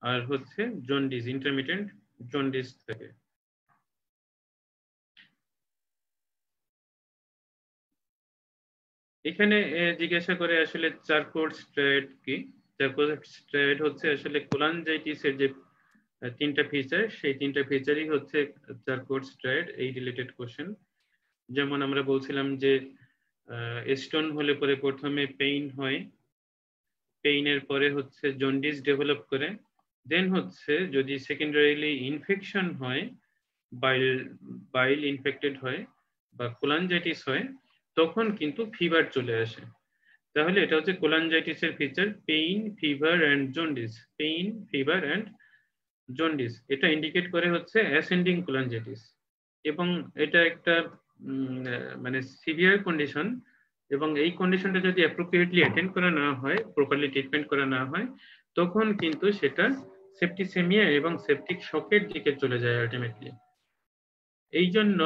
Speaker 1: আর হচ্ছে জন্ডিস, ইন্টারমিটেন্ট জন্ডিস থাকে। এখানে জিজ্ঞাসা করে আসলে চারকোট স্ট্রাইড কি। চারকোট স্ট্রাইড হচ্ছে আসলে কোলাঞ্জাইটিসের যে 3টা ফিচার, সেই 3টা ফিচারই হচ্ছে চারকোট স্ট্রাইড এই রিলেটেড কোশ্চেন। যেমন আমরা বলছিলাম যে স্টোন হলে পরে প্রথমে পেইন হয়, পেইনের পরে হচ্ছে জন্ডিস ডেভেলপ করে, দেন হচ্ছে যদি সেকেন্ডারিলি ইনফেকশন হয়, বাইল ইনফেক্টেড হয় বা কোলাঞ্জাইটিস হয়, তখন কিন্তু ফিভার চলে আসে। তাহলে এটা হচ্ছে কোলাঞ্জাইটিসের feature, pain, fever and jaundice. Pain, fever and jaundice এটা ইন্ডিকেট করে হচ্ছে অ্যাসেন্ডিং কোলাঞ্জাইটিস, এবং এটা একটা মানে সিভিয়ার কন্ডিশন, এবং এই কন্ডিশনটা যদি অ্যাপ্রোপ্রিয়েটলি অ্যাটেন্ড করা না হয়, প্রপারলি ট্রিটমেন্ট করা না হয়, তখন কিন্তু সেটা সেপ্টিসেমিয়া এবং সেপটিক শকের দিকে চলে যায় আলটিমেটলি। এই জন্য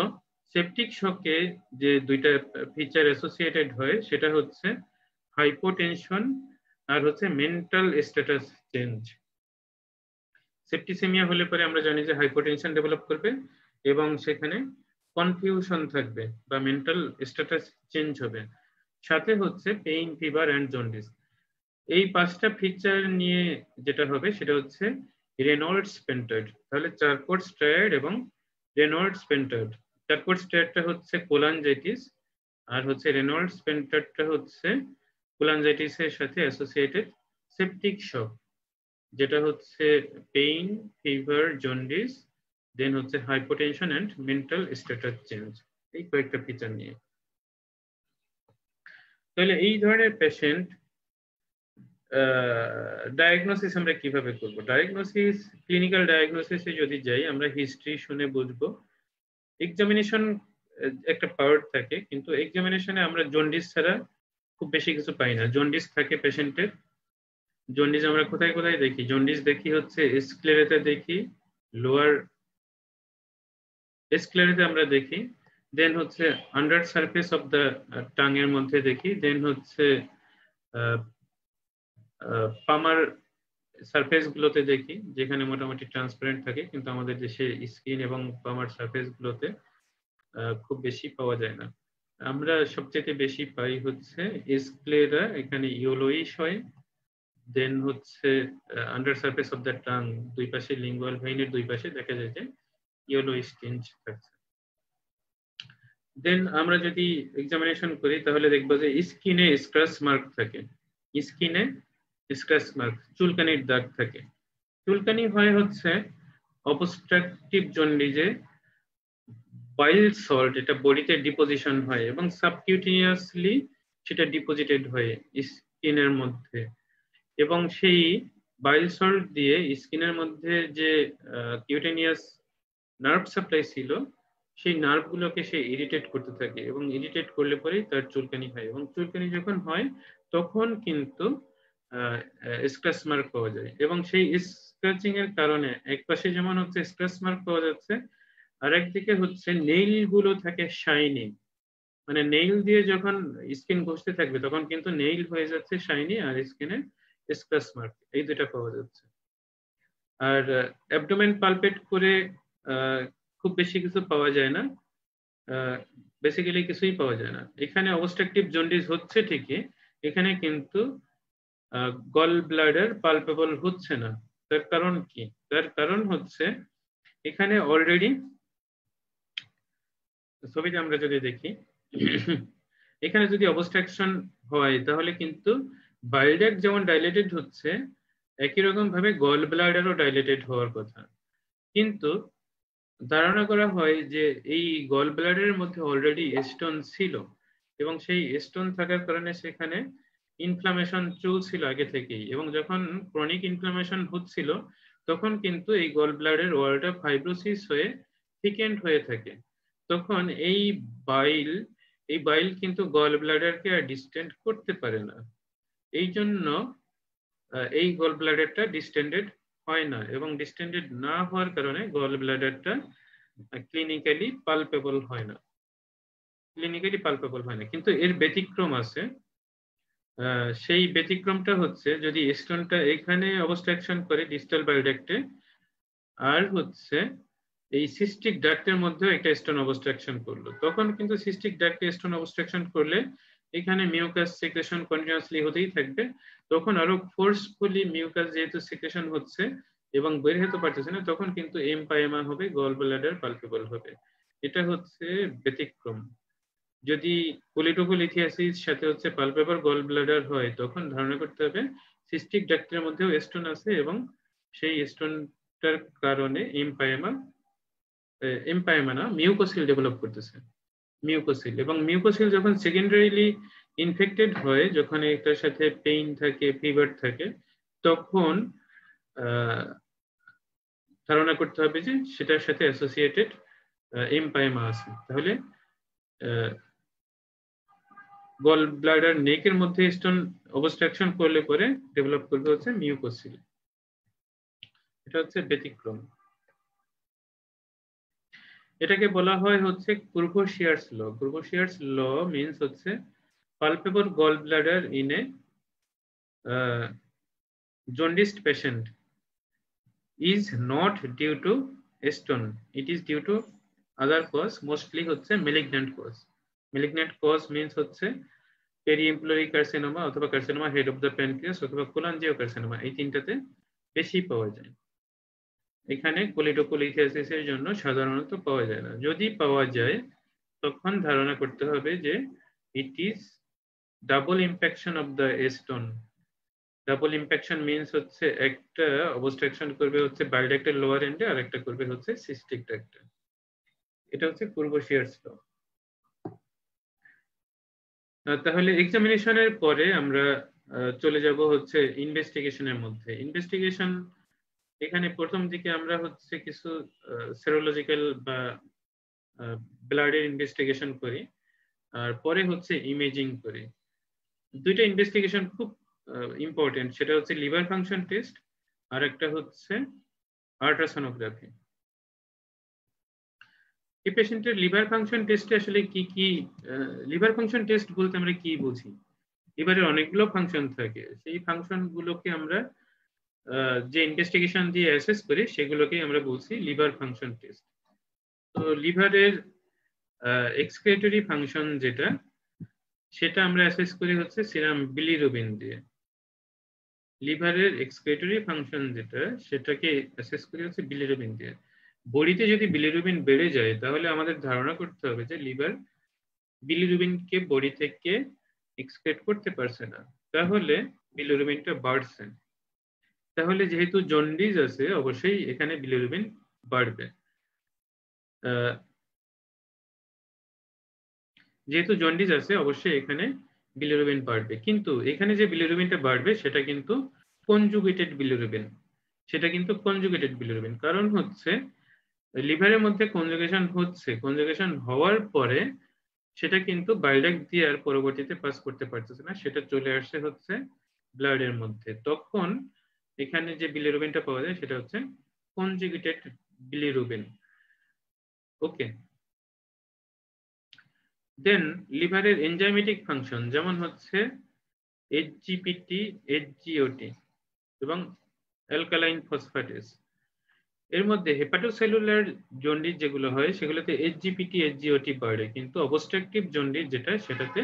Speaker 1: সেপটিক শকে যে 2টা ফিচার অ্যাসোসিয়েটেড হয় সেটা হচ্ছে হাইপোটেনশন আর হচ্ছে মেন্টাল স্ট্যাটাস চেঞ্জ। সেপ্টিসেমিয়া হলে পরে আমরা জানি যে হাইপোটেনশন ডেভেলপ করবে এবং সেখানে কনফিউশন থাকবে বা মেন্টাল স্ট্যাটাস চেঞ্জ হবে, সাথে হচ্ছে পেইন, ফিভার অ্যান্ড জন্ডিস। এই 5টা ফিচার নিয়ে যেটা হবে সেটা হচ্ছে রেনল্ডস পেন্টার্ড। তাহলে চারকোট স্ট্রাইড এবং রেনল্ডস পেন্টার্ড। চারকোট স্ট্রাইডটা হচ্ছে কোলাঞ্জাইটিস, আর হচ্ছে রেনল্ডস পেন্টার্ডটা হচ্ছে কোলাঞ্জাইটিসের সাথে অ্যাসোসিয়েটেড সেপটিক শক, যেটা হচ্ছে পেইন, ফিভার, জন্ডিস, দেন হচ্ছে hypotension and mental status change, এই কয়েকটা ফিচার নিয়ে। তাহলে এই ধরনের পেশেন্ট ডায়াগনোসিস আমরা কিভাবে করব? ডায়াগনোসিস, ক্লিনিক্যাল ডায়াগনোসিসে যদি যাই, আমরা হিস্ট্রি শুনে বুঝবো। এক্সামিনেশন একটা পার্ট থাকে, কিন্তু এক্সামিনেশনে আমরা জন্ডিস ছাড়া খুব বেশি কিছু পাই না। জন্ডিস থাকে পেশেন্টের, জন্ডিস আমরা কোথায় কোথায় দেখি? জন্ডিস দেখি হচ্ছে স্ক্লেরাতে দেখি, লোয়ার স্ক্লেরাতে আমরা দেখি, দেন হচ্ছে under surface of the tongue এর মধ্যে দেখি, দেন হচ্ছে পামার সারফেস গুলোতে দেখি, যেখানে মোটামুটি ট্রান্সপারেন্ট থাকে, কিন্তু আমাদের দেশে স্কিন এবং পামার সারফেস গুলোতে খুব বেশি পাওয়া যায় না। আমরা সবচেয়ে বেশি পাই হচ্ছে স্ক্লেরা, এখানে ইয়েলোইশ হয়। দেন হচ্ছে under surface of the tongue, দুই পাশে লিঙ্গুয়াল ভেইনের দুই পাশে দেখা যায় যে ইয়েলোইশ টিঞ্জ থাকছে। দেন আমরা যদি এক্সামিনেশন করি তাহলে দেখবো যে স্কিনে স্ক্র্যাচ মার্ক থাকে, স্কিনে স্ক্র্যাচ মার্ক, চুলকানির দাগ থাকে। চুলকানি হয় হচ্ছে অবস্ট্রাকটিভ জন্ডিসে বাইল সল্ট, এটা বডিতে ডিপোজিশন হয় এবং সাবকিউটেনিয়াসলি সেটা ডিপোজিটেড হয় স্কিনের মধ্যে, এবং সেই বাইল সল্ট দিয়ে স্কিনের মধ্যে যে কিউটেনিয়াস নার্ভ সাপ্লাই ছিল সেই নার্ভগুলোকে সে ইরিটেট করতে থাকে, এবং ইরিটেট করলে পরেই তার চুলকানি হয়, এবং চুলকানি যখন হয় তখন কিন্তু স্ক্র্যাচ মার্ক পাওয়া যায়। এবং সেই স্ক্র্যাচিং এর কারণে একপাশে যেমন হচ্ছে স্ক্র্যাচ মার্ক পাওয়া যাচ্ছে, আর একদিকে হচ্ছে নেইল গুলো থাকে শাইনি, মানে নেইল দিয়ে যখন স্কিন ঘষতে থাকবে তখন কিন্তু নেইল হয়ে যাচ্ছে শাইনি, আর স্কিনে স্ক্র্যাচ মার্ক, এই দুটা পাওয়া যাচ্ছে। আর অ্যাবডোমেন পালপেট করে খুব বেশি কিছু পাওয়া যায় না, বেসিক্যালি কিছুই পাওয়া যায় না। এখানে অবস্ট্রাকটিভ জন্ডিস হচ্ছে ঠিকই, এখানে কিন্তু গল ব্লাডার পালপেবল হচ্ছে না। তার কারণ কি? তার কারণ হচ্ছে এখানে অলরেডি ছবিতে আমরা যদি দেখি এখানে যদি অবস্ট্রাকশন হয় তাহলে কিন্তু বাইল ডাক্ট যেমন ডাইলেটেড হচ্ছে, একই রকম ভাবে গল ব্লাডারও ডাইলেটেড হওয়ার কথা। কিন্তু ধারণা করা হয় যে এই গল ব্লাডারের মধ্যে অলরেডি স্টোন ছিল, এবং সেই স্টোন থাকার কারণে সেখানে ইনফ্লামেশন চলছিল আগে থেকেই, এবং যখন ক্রনিক ইনফ্লামেশন হচ্ছিল তখন কিন্তু এই গল ব্লাডারের ওয়ালটা ফাইব্রোসিস হয়ে থিকেন্ড হয়ে থাকে। তখন এই বাইল কিন্তু গল ব্লাডারকে আর ডিস্টেন্ড করতে পারে না, এই জন্য এই গল ব্লাডারটা ডিস্টেন্ডেড হয় না, এবং ডিস্টেন্ডেড না হওয়ার কারণে গল ব্লাডারটা ক্লিনিক্যালি পালপেবল হয় না, কিন্তু এর ব্যতিক্রম আছে। সেই ব্যতিক্রমটা হচ্ছে যদি স্টোনটা এখানে অবস্ট্রাকশন করে ডিস্টাল বাইল ডাক্টে, আর হচ্ছে এই সিস্টিক ডাক্টের মধ্যেও একটা স্টোন অবস্ট্রাকশন করলো, তখন কিন্তু সিস্টিক ডাক্টে স্টোন অবস্ট্রাকশন করলে এখানে মিউকাস সিক্রেশন কন্টিনিউয়াসলি হতেই থাকবে, তখন আরো ফোর্সফুলি মিউকাস যেহেতু সিক্রেশন হচ্ছে এবং বের হতে পারতেছে না, তখন কিন্তু এমপাইমা হবে, গল ব্লাডার পালপেবল হবে। এটা হচ্ছে ব্যতিক্রম। যদি কোলিটোকোলিথিয়াসিস সাথে হচ্ছে পালপেবল গল ব্লাডার হয় তখন ধারণা করতে হবে সিস্টিক ডাক্টের মধ্যেও স্টোন আছে, এবং সেই স্টোনটার কারণে এমপাইমা না মিউকোসিল ডেভেলপ করতেছে, মিউকোসিল। এবং মিউকোসিল যখন সেকেন্ডারিলি ইনফেক্টেড হয়, যখন এটার সাথে পেইন থাকে, ফিভার থাকে, তখন ধারণা করতে হবে যে সেটার সাথে অ্যাসোসিয়েটেড এমপাইমা আছে। তাহলে গল ব্লাডার নেকের মধ্যে স্টোন অবস্ট্রাকশন করলে পরে ডেভেলপ করবে হচ্ছে মিউকোসিল, এটা হচ্ছে ব্যতিক্রম। এটাকে বলা হয় হচ্ছে Courvoisier's law. Courvoisier's law means হচ্ছে palpable gall bladder in a jaundiced patient is not due to stone, it is due to other cause, mostly হচ্ছে malignant cause. Malignant cause means হচ্ছে পেরিএমপ্লোরি কার্সিনোমা অথবা carcinoma head of the pancreas অথবা কোলাঞ্জিও carcinoma, এই তিনটাতে বেশি পাওয়া যায়। এখানে কোলিটোকোলিথিয়াসিসের জন্য সাধারণত পাওয়া যায় না, যদি পাওয়া যায় তখন ধারণা করতে হবে যে it is double impaction of the stone. Double impaction means হচ্ছে একটা অবস্ট্রাকশন করবে হচ্ছে বাইল ডাক্টের লোয়ার এন্ডে, আর একটা করবে হচ্ছে সিস্টিক ডাক্টে। এটা হচ্ছে কুরভোশিয়ার্স ল। তাহলে এক্সামিনেশনের পরে আমরা চলে যাব হচ্ছে ইনভেস্টিগেশনের মধ্যে। ইনভেস্টিগেশন এখানে প্রথম দিকে আমরা হচ্ছে কিছু সেরোলজিক্যাল বা ব্লাডের ইনভেস্টিগেশন করি, আর পরে হচ্ছে ইমেজিং করি। দুইটা ইনভেস্টিগেশন খুব ইম্পর্টেন্ট, সেটা হচ্ছে লিভার ফাংশন টেস্ট আর একটা হচ্ছে আল্ট্রাসোনোগ্রাফি। এই পেশেন্টের লিভার ফাংশন টেস্টে আসলে কি কি, লিভার ফাংশন টেস্ট বলতে আমরা কি বুঝি? লিভারের অনেকগুলো ফাংশন থাকে, সেই ফাংশন গুলোকে আমরা যে ইনভেস্টিগেশন দিয়ে অ্যাসেস করি সেগুলোকে আমরা বলছি লিভার ফাংশন টেস্ট। তো লিভারের এক্সক্রিটরি ফাংশন যেটা, সেটা আমরা অ্যাসেস করি হচ্ছে সিরাম বিলিরুবিন দিয়ে। লিভারের এক্সক্রিটরি ফাংশন যেটা, সেটাকে অ্যাসেস করি হচ্ছে বিলিরুবিন দিয়ে। বডিতে যদি বিলিরুবিন বেড়ে যায় তাহলে আমাদের ধারণা করতে হবে যে লিভার বিলিরুবিনকে বডি থেকে এক্সক্রিট করতে পারছে না, তাহলে বিলিরুবিনটা বাড়ছে। তাহলে যেহেতু জন্ডিস আছে, অবশ্যই এখানে বিলিরুবিন বাড়বে। যেহেতু জন্ডিস আছে, অবশ্যই এখানে বিলিরুবিন বাড়বে। কিন্তু এখানে যে বিলিরুবিনটা বাড়বে সেটা কিন্তু কনজুগেটেড বিলিরুবিন, কারণ হচ্ছে লিভারের মধ্যে কনজুগেশন হওয়ার পরে সেটা কিন্তু বাইল ডাক্ট দিয়ে আর পরবর্তীতে পাস করতে পারতেছে না, সেটা চলে আসছে হচ্ছে ব্লাডের মধ্যে। তখন এখানে যে বিলিরুবিনটা পাওয়া যায় সেটা হচ্ছে কনজুগেটেড বিলিরুবিন। ওকে, দেন লিভারের এনজাইমেটিক ফাংশন যেমন হচ্ছে এইচজিপিটি, এইচজিওটি এবং অ্যালকালাইন ফসফেটেস। এর মধ্যে হেপাটোসেলুলার জন্ডিস যেগুলো হয় সেগুলোতে এইচজিপিটি, এইচজিওটি বাড়ে, কিন্তু অবস্ট্রাকটিভ জন্ডিস যেটা, সেটাতে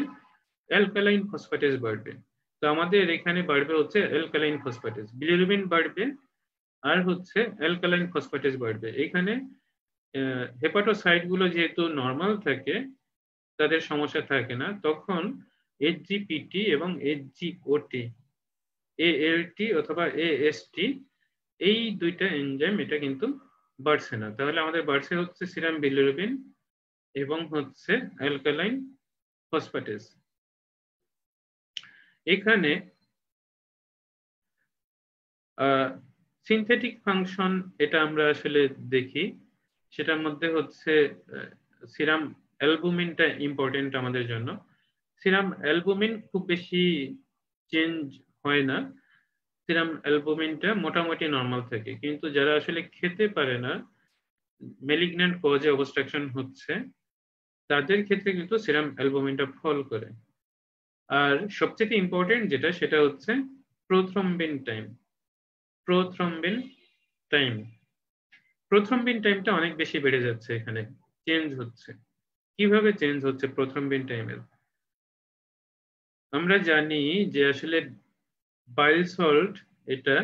Speaker 1: অ্যালকালাইন ফসফেটেস বাড়বে। তো আমাদের এখানে বাড়বে হচ্ছে অ্যালকালাইন ফসফেটেস, বিলিরুবিন বাড়বে আর হচ্ছে অ্যালকালাইন ফসফেটেস বাড়বে। এখানে হেপাটোসাইট গুলো যেহেতু নর্মাল থাকে, তাদের সমস্যা থাকে না, তখন এইচজিপিটি এবং এইচজিওটি, এএলটি অথবা এএসটি, এই দুইটা এনজাইম এটা কিন্তু বাড়ছে না। তাহলে আমাদের বাড়ছে হচ্ছে সিরাম বিলিরুবিন এবং হচ্ছে অ্যালকালাইন ফসফেটেস। এখানে সিনথেটিক ফাংশন এটা আমরা আসলে দেখি, সেটার মধ্যে হচ্ছে সিরাম অ্যালবুমিনটা ইম্পর্টেন্ট আমাদের জন্য। সিরাম অ্যালবুমিন খুব বেশি চেঞ্জ হয় না, সিরাম অ্যালবুমিনটা মোটামুটি নর্মাল থাকে। কিন্তু যারা আসলে খেতে পারে না, ম্যালিগন্যান্ট কজে অবস্ট্রাকশন হচ্ছে, তাদের ক্ষেত্রে কিন্তু সিরাম অ্যালবুমিনটা ফল করে। আর সবচেয়ে ইম্পর্টেন্ট যেটা, সেটা হচ্ছে প্রোথ্রম্বিন টাইম। প্রোথ্রম্বিন টাইমটা অনেক বেশি বেড়ে যাচ্ছে, এখানে চেঞ্জ হচ্ছে। কিভাবে চেঞ্জ হচ্ছে প্রোথ্রম্বিন টাইমের? আমরা জানি যে আসলে বাইল সল্ট এটা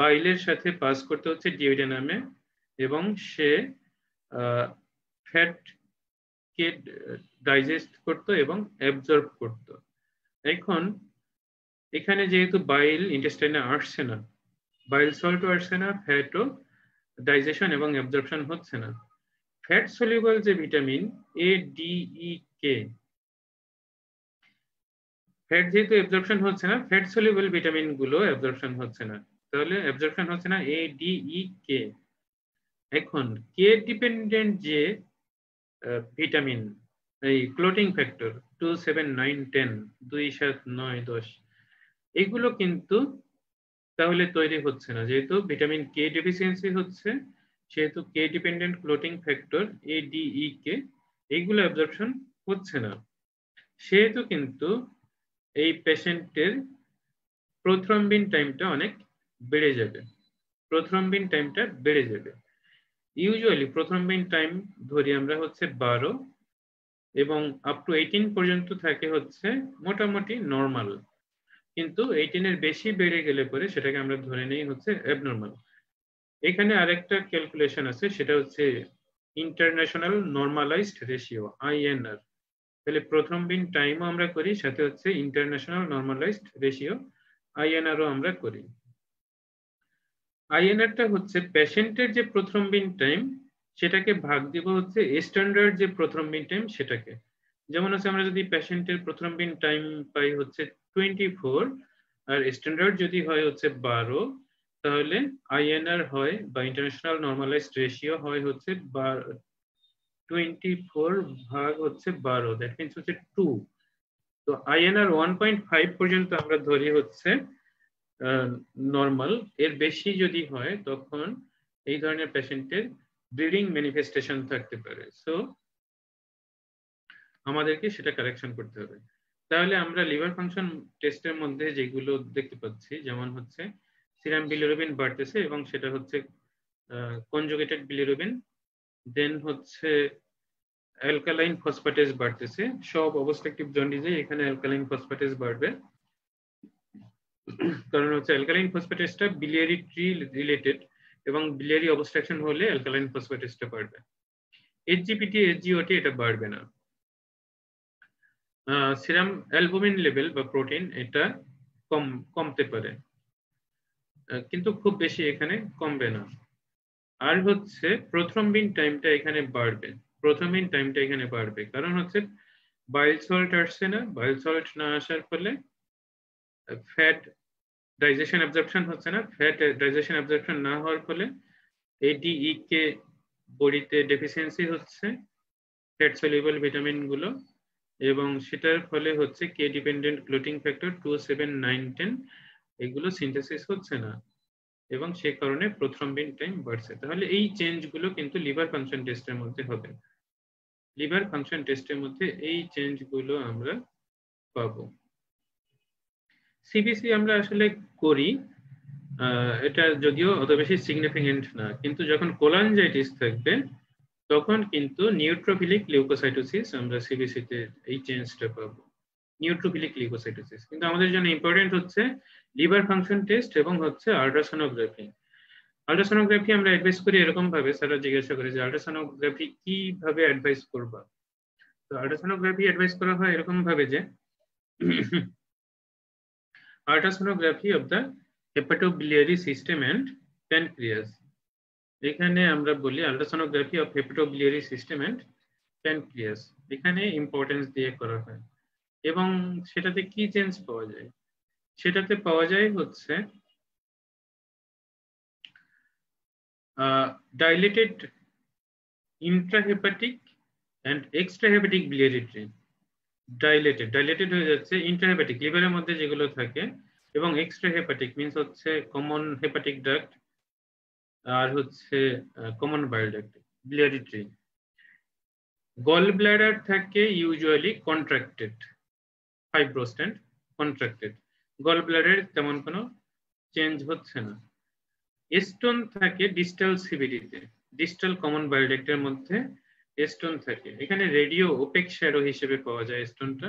Speaker 1: বাইলের সাথে পাস করতে হচ্ছে ডিওডেনামে, এবং সে ফ্যাট কে ডাইজেস্ট করতো এবং অ্যাবজর্ব করতো। এখন এখানে যেহেতু বাইল ইন্টেস্টাইনে আসছে না, বাইল সল্টও আসছে না, ফ্যাটও ডাইজেশন এবং অ্যাবজর্পশন হচ্ছে না। ফ্যাট সলিউবল যে vitamin A, D, E, K, fat যেহেতু অ্যাবজর্পশন হচ্ছে না, ফ্যাট সলিউবল ভিটামিন গুলো অ্যাবজর্পশন হচ্ছে না, তাহলে অ্যাবজর্পশন হচ্ছে না এ, ডি, ই, কে। এখন কে ডিপেন্ডেন্ট যে ভিটামিন, এই ক্লোটিং ফ্যাক্টর 2, 7, 9, 10, 2, 7, 9, 10, এগুলো কিন্তু তাহলে তৈরি হচ্ছে না। যেহেতু ভিটামিন কে ডেফিসিয়েন্সি হচ্ছে, সেহেতু কে ডিপেন্ডেন্ট ক্লোটিং ফ্যাক্টর এ, ডি, ই, কে, এইগুলো অ্যাবজর্পশন হচ্ছে না। সেহেতু কিন্তু এই পেশেন্টের প্রোথ্রম্বিন টাইমটা অনেক বেড়ে যাবে, ইউজুয়ালি প্রোথ্রম্বিন টাইম ধরি আমরা হচ্ছে 12 এবং আপ টু 18 পর্যন্ত থাকে হচ্ছে মোটামুটি নর্মাল। কিন্তু 18 এর বেশি বেড়ে গেলে পরে সেটাকে আমরা ধরে নেই হচ্ছে অ্যাবনর্মাল। এখানে আরেকটা ক্যালকুলেশন আছে, সেটা হচ্ছে ইন্টারন্যাশনাল নর্মালাইজড রেশিও, আইএনআর। তাহলে প্রোথ্রম্বিন টাইমও আমরা করি, সাথে হচ্ছে ইন্টারন্যাশনাল নর্মালাইজড রেশিও, আইএনআরও আমরা করি। আইএনআরটা হচ্ছে পেশেন্টের যে প্রোথ্রম্বিন টাইম, সেটাকে ভাগ দিব হচ্ছে স্ট্যান্ডার্ড যে প্রোথ্রম্বিন টাইম সেটাকে। যেমন হচ্ছে আমরা যদি পেশেন্টের প্রোথ্রম্বিন টাইম পাই হচ্ছে 24, আর স্ট্যান্ডার্ড যদি হয় হচ্ছে 12, তাহলে আইএনআর হয় বা ইন্টারন্যাশনাল নর্মালাইজড রেশিও হয় হচ্ছে 24 ভাগ হচ্ছে 12, দ্যাট মিনস হচ্ছে 2। তো আইএনআর 1.5 পর্যন্ত আমরা ধরি হচ্ছে নর্মাল। এর বেশি যদি হয় তখন এই ধরনের পেশেন্টের ব্লিডিং ম্যানিফেস্টেশন থাকতে পারে, সো আমাদেরকে সেটা কারেকশন করতে হবে। তাহলে আমরা লিভার ফাংশন টেস্টের মধ্যে যেগুলো দেখতে পাচ্ছি, যেমন হচ্ছে সিরাম বিলিরুবিন বাড়তেছে এবং সেটা হচ্ছে কনজুগেটেড বিলিরুবিন, দেন হচ্ছে অ্যালকালাইন ফসফেটেস বাড়তেছে। সব অবস্ট্রাকটিভ জন্ডিসে এখানে অ্যালকালাইন ফসফেটেস বাড়বে, কারণ হচ্ছে অ্যালকালাইন ফসফেটেসটা বিলিয়ারি ট্রি রিলেটেড এবং বিলিয়ারি অবস্ট্রাকশন হলে অ্যালকালাইন ফসফেটেসটা বাড়বে। এইচজিপিটি এইচজিওটি এটা বাড়বে না। সিরাম অ্যালবুমিন লেভেল বা প্রোটিন এটা কমতে পারে, কিন্তু খুব বেশি এখানে কমবে না। আর হচ্ছে প্রথ্রম্বিন টাইমটা এখানে বাড়বে, প্রথ্রম্বিন টাইমটা এখানে বাড়বে, কারণ হচ্ছে বাইল সল্ট আসছে না, বাইল সল্ট না আসার ফলে ফ্যাট ডাইজেশন অ্যাবজর্পশন হচ্ছে না, ফ্যাট ডাইজেশন অ্যাবজর্পশন না হওয়ার ফলে এডিই কে বডিতে ডেফিসিয়েন্সি হচ্ছে ফ্যাট সলিউবল ভিটামিন গুলো, এবং সেটার ফলে হচ্ছে কে ডিপেন্ডেন্ট ক্লোটিং ফ্যাক্টর 2, 7, 9, 10 এগুলো সিনথেসিস হচ্ছে না, এবং সে কারণে প্রথ্রম্বিন টাইম বাড়ছে। তাহলে এই চেঞ্জ গুলো কিন্তু লিভার ফাংশন টেস্টের মধ্যে হবে, লিভার ফাংশন টেস্টের মধ্যে এই চেঞ্জ গুলো আমরা পাবো। সিবিসি আমরা আসলে করি, এটা যদিও অত বেশি সিগনিফিকেন্ট না, কিন্তু যখন কোলানজাইটিস থাকবে তখন কিন্তু নিউট্রোফিলিক লিউকোসাইটোসিস আমরা সিবিসি তে এই চেঞ্জটা পাবো, নিউট্রোফিলিক লিউকোসাইটোসিস। কিন্তু আমাদের জন্য ইম্পর্টেন্ট হচ্ছে লিভার ফাংশন টেস্ট এবং হচ্ছে আল্ট্রাসোনোগ্রাফি। আল্ট্রাসোনোগ্রাফি আমরা অ্যাডভাইস করি এরকম ভাবে, স্যাররা জিজ্ঞাসা করে যে আল্ট্রাসোনোগ্রাফি কিভাবে অ্যাডভাইস করবা, তো আল্ট্রাসোনোগ্রাফি অ্যাডভাইস করা হয় এরকম ভাবে যে ultrasonography of the hepatobiliary system and pancreas. এখানে আমরা বলি ultrasonography of hepatobiliary system and pancreas, এখানে ইম্পর্টেন্স দিয়ে করা হয়। এবং সেটাতে কি চেঞ্জ পাওয়া যায়, সেটাতে পাওয়া যায় হচ্ছে dilated intrahepatic and extrahepatic biliary tree. Dilated হয়ে যাচ্ছে ইন্ট্রাহেপাটিক লিভারের মধ্যে যেগুলো থাকে, এবং এক্সট্রাহেপাটিক মিন্স হচ্ছে কমন হেপাটিক ডাক্ট আর হচ্ছে common bile duct biliary tree. Gall bladder থাকে usually contracted, fibrosed and contracted, gall ব্লাডারের তেমন কোনো চেঞ্জ হচ্ছে না। স্টোন থাকে ডিস্টাল সিভিডিতে, ডিস্টাল কমন বাইল ডাক্টের মধ্যে স্টোন থাকে, এখানে রেডিও ওপেক শ্যাডো হিসেবে পাওয়া যায়, স্টোনটা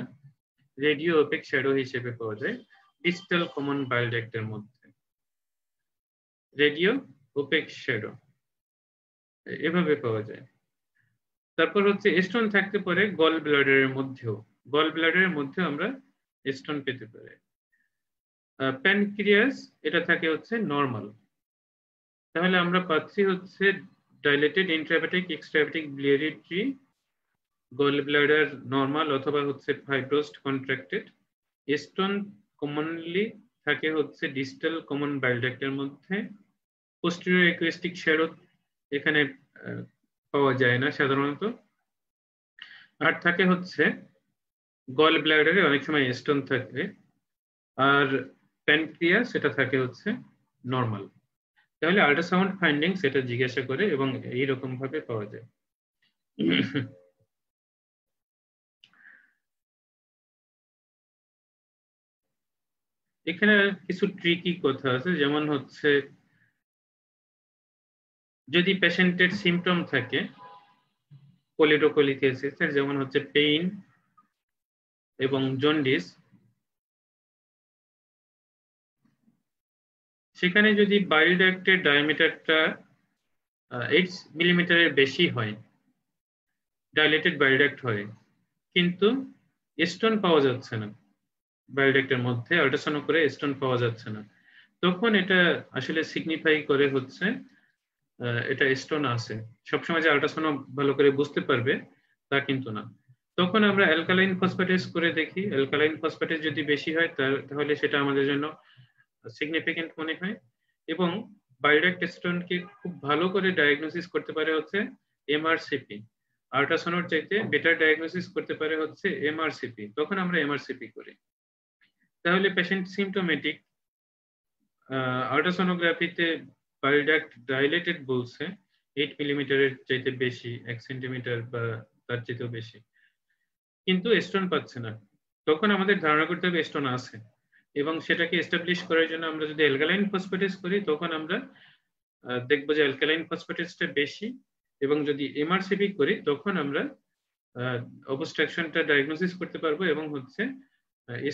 Speaker 1: রেডিও ওপেক শ্যাডো হিসেবে পাওয়া যায় ডিস্টাল কমন বাইল ডাক্টের মধ্যে, রেডিও ওপেক শ্যাডো এভাবে পাওয়া যায়। তারপর হচ্ছে স্টোন থাকতে পারে গল ব্লাডারের মধ্যেও, গল ব্লাডারের মধ্যেও আমরা স্টোন পেতে পারি। প্যানক্রিয়াস এটা থাকে হচ্ছে নরমাল, তাহলে আমরা পাচ্ছি হচ্ছে dilated intrahepatic extrahepatic biliary tree, gall bladder normal অথবা হচ্ছে ফাইব্রোসড কন্ট্রাক্টেড, স্টোন কমনলি থাকে হচ্ছে ডিস্টাল কমন বাইল ডাক্টের মধ্যে, পোস্টেরিয়র অ্যাকুয়েস্টিক শ্যাডো এখানে পাওয়া যায় না সাধারণত, আর থাকে হচ্ছে গল ব্লাডারে অনেক সময় স্টোন থাকে, আর প্যানক্রিয়াস এটা থাকে হচ্ছে নরমাল। তাহলে আল্ট্রাসাউন্ড ফাইন্ডিংস এটা জিজ্ঞাসা করে এবং এইরকম ভাবে পাওয়া যায়। এখানে কিছু ট্রিকি কথা আছে, যেমন হচ্ছে যদি পেশেন্টের সিমটম থাকে কোলিডোকোলিথিয়াসিসের, যেমন হচ্ছে পেইন এবং জন্ডিস, সেখানে যদি বাইল ডাক্টের ডায়ামিটারটা 8 মিলিমিটারের বেশি হয়, ডাইলেটেড বাইল ডাক্ট হয়, কিন্তু স্টোন পাওয়া যাচ্ছে না বাইল ডাক্টের মধ্যে, আল্ট্রাসাউন্ড করে স্টোন পাওয়া যাচ্ছে না, তখন এটা আসলে সিগনিফাই করে হচ্ছে এটা স্টোন আছে। সবসময় যে আল্ট্রাসাউন্ড ভালো করে বুঝতে পারবে তা কিন্তু না। তখন আমরা অ্যালকালাইন ফসফেটেস করে দেখি, অ্যালকালাইন ফসফেটেস যদি বেশি হয় তাহলে সেটা আমাদের জন্য সিগনিফিকেন্ট মনে হয়, এবং বাইল ডাক্ট স্টোনকে খুব ভালো করে ডায়াগনোসিস করতে পারে হচ্ছে এমআরসিপি, আল্ট্রাসাউন্ড চাইতে বেটার ডায়াগনোসিস করতে পারে হচ্ছে এমআরসিপি, তখন আমরা এমআরসিপি করি। তাহলে পেশেন্ট সিমটোমেটিক, আল্ট্রাসোনোগ্রাফিতে বাইল ডাক্ট ডাইলেটেড বলছে 8 মিলিমিটারের চাইতে বেশি, 1 সেন্টিমিটার বা তার চাইতেও বেশি, কিন্তু স্টোন পাচ্ছে না, তখন আমাদের ধারণা করতে হবে স্টোন আছে, এবং সেটাকে এস্টাবলিশ করার জন্য আমরা যদি অ্যালকালাইন ফসফেটেস করি তখন আমরা দেখবো যে অ্যালকালাইন ফসফেটেসটা বেশি, এবং যদি এমআরসিপি করি তখন আমরা অবস্ট্রাকশনটা ডায়াগনোসিস করতে পারবো এবং হচ্ছে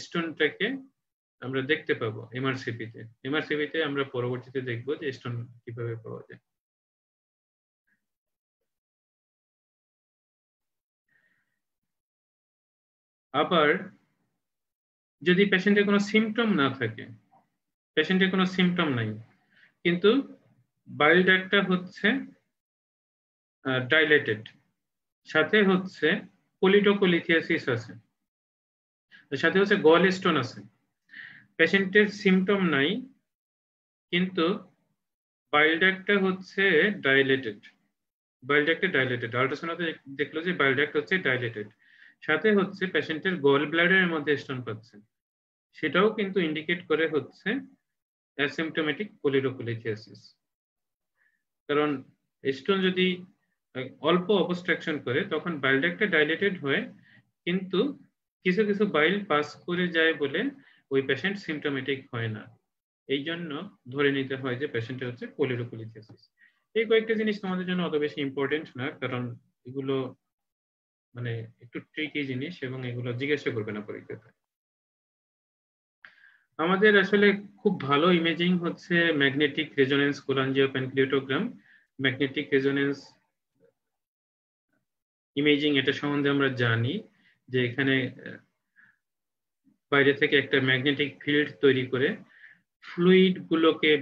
Speaker 1: স্টোনটাকে আমরা দেখতে পাবো এমআরসিপিতে। এমআরসিপিতে আমরা পরবর্তীতে দেখবো যে স্টোন কিভাবে পাওয়া যায়। আবার যদি পেশেন্টের কোনো সিমটম না থাকে, পেশেন্টের কোনো সিমটম নাই কিন্তু বাইল ডাক্টটা হচ্ছে ডাইলেটেড, সাথে হচ্ছে কোলিটোকোলিথিয়াসিস আছে, সাথে হচ্ছে গল স্টোন আছে, পেশেন্টের সিমটম নাই কিন্তু বাইল ডাক্টটা হচ্ছে ডাইলেটেড, বাইল ডাক্টে ডাইলেটেড, আল্ট্রাসাউন্ডে দেখলো যে বাইল ডাক্ট হচ্ছে ডাইলেটেড, সাথে হচ্ছে পেশেন্টের গল ব্লাডারের মধ্যে স্টোন পাচ্ছে, সেটাও কিন্তু ইন্ডিকেট করে হচ্ছে অ্যাসিম্পটোমেটিক কোলিটোকোলিথিয়াসিস। কারণ স্টোন যদি অল্প অবস্ট্রাকশন করে তখন বাইল ডাক্টটা ডাইলেটেড হয় কিন্তু কিছু কিছু বাইল পাস করে যায় বলে ওই পেশেন্ট সিমটোমেটিক হয় না, এই জন্য ধরে নিতে হয় যে পেশেন্টের হচ্ছে কোলিটোকোলিথিয়াসিস। এই কয়েকটা জিনিস তোমাদের জন্য অত বেশি ইম্পর্টেন্ট না, কারণ এগুলো মানে একটু ট্রিকি জিনিস এবং এগুলো জিজ্ঞাসা করবে না পরীক্ষাতে। আমাদের আসলে খুব ভালো ইমেজিং হচ্ছে magnetic resonance cholangiopancreatogram. Magnetic resonance imaging এটা সম্বন্ধে আমরা জানি যে এখানে বাইরে থেকে একটা ম্যাগনেটিক ফিল্ড তৈরি করে ফ্লুইড গুলোকে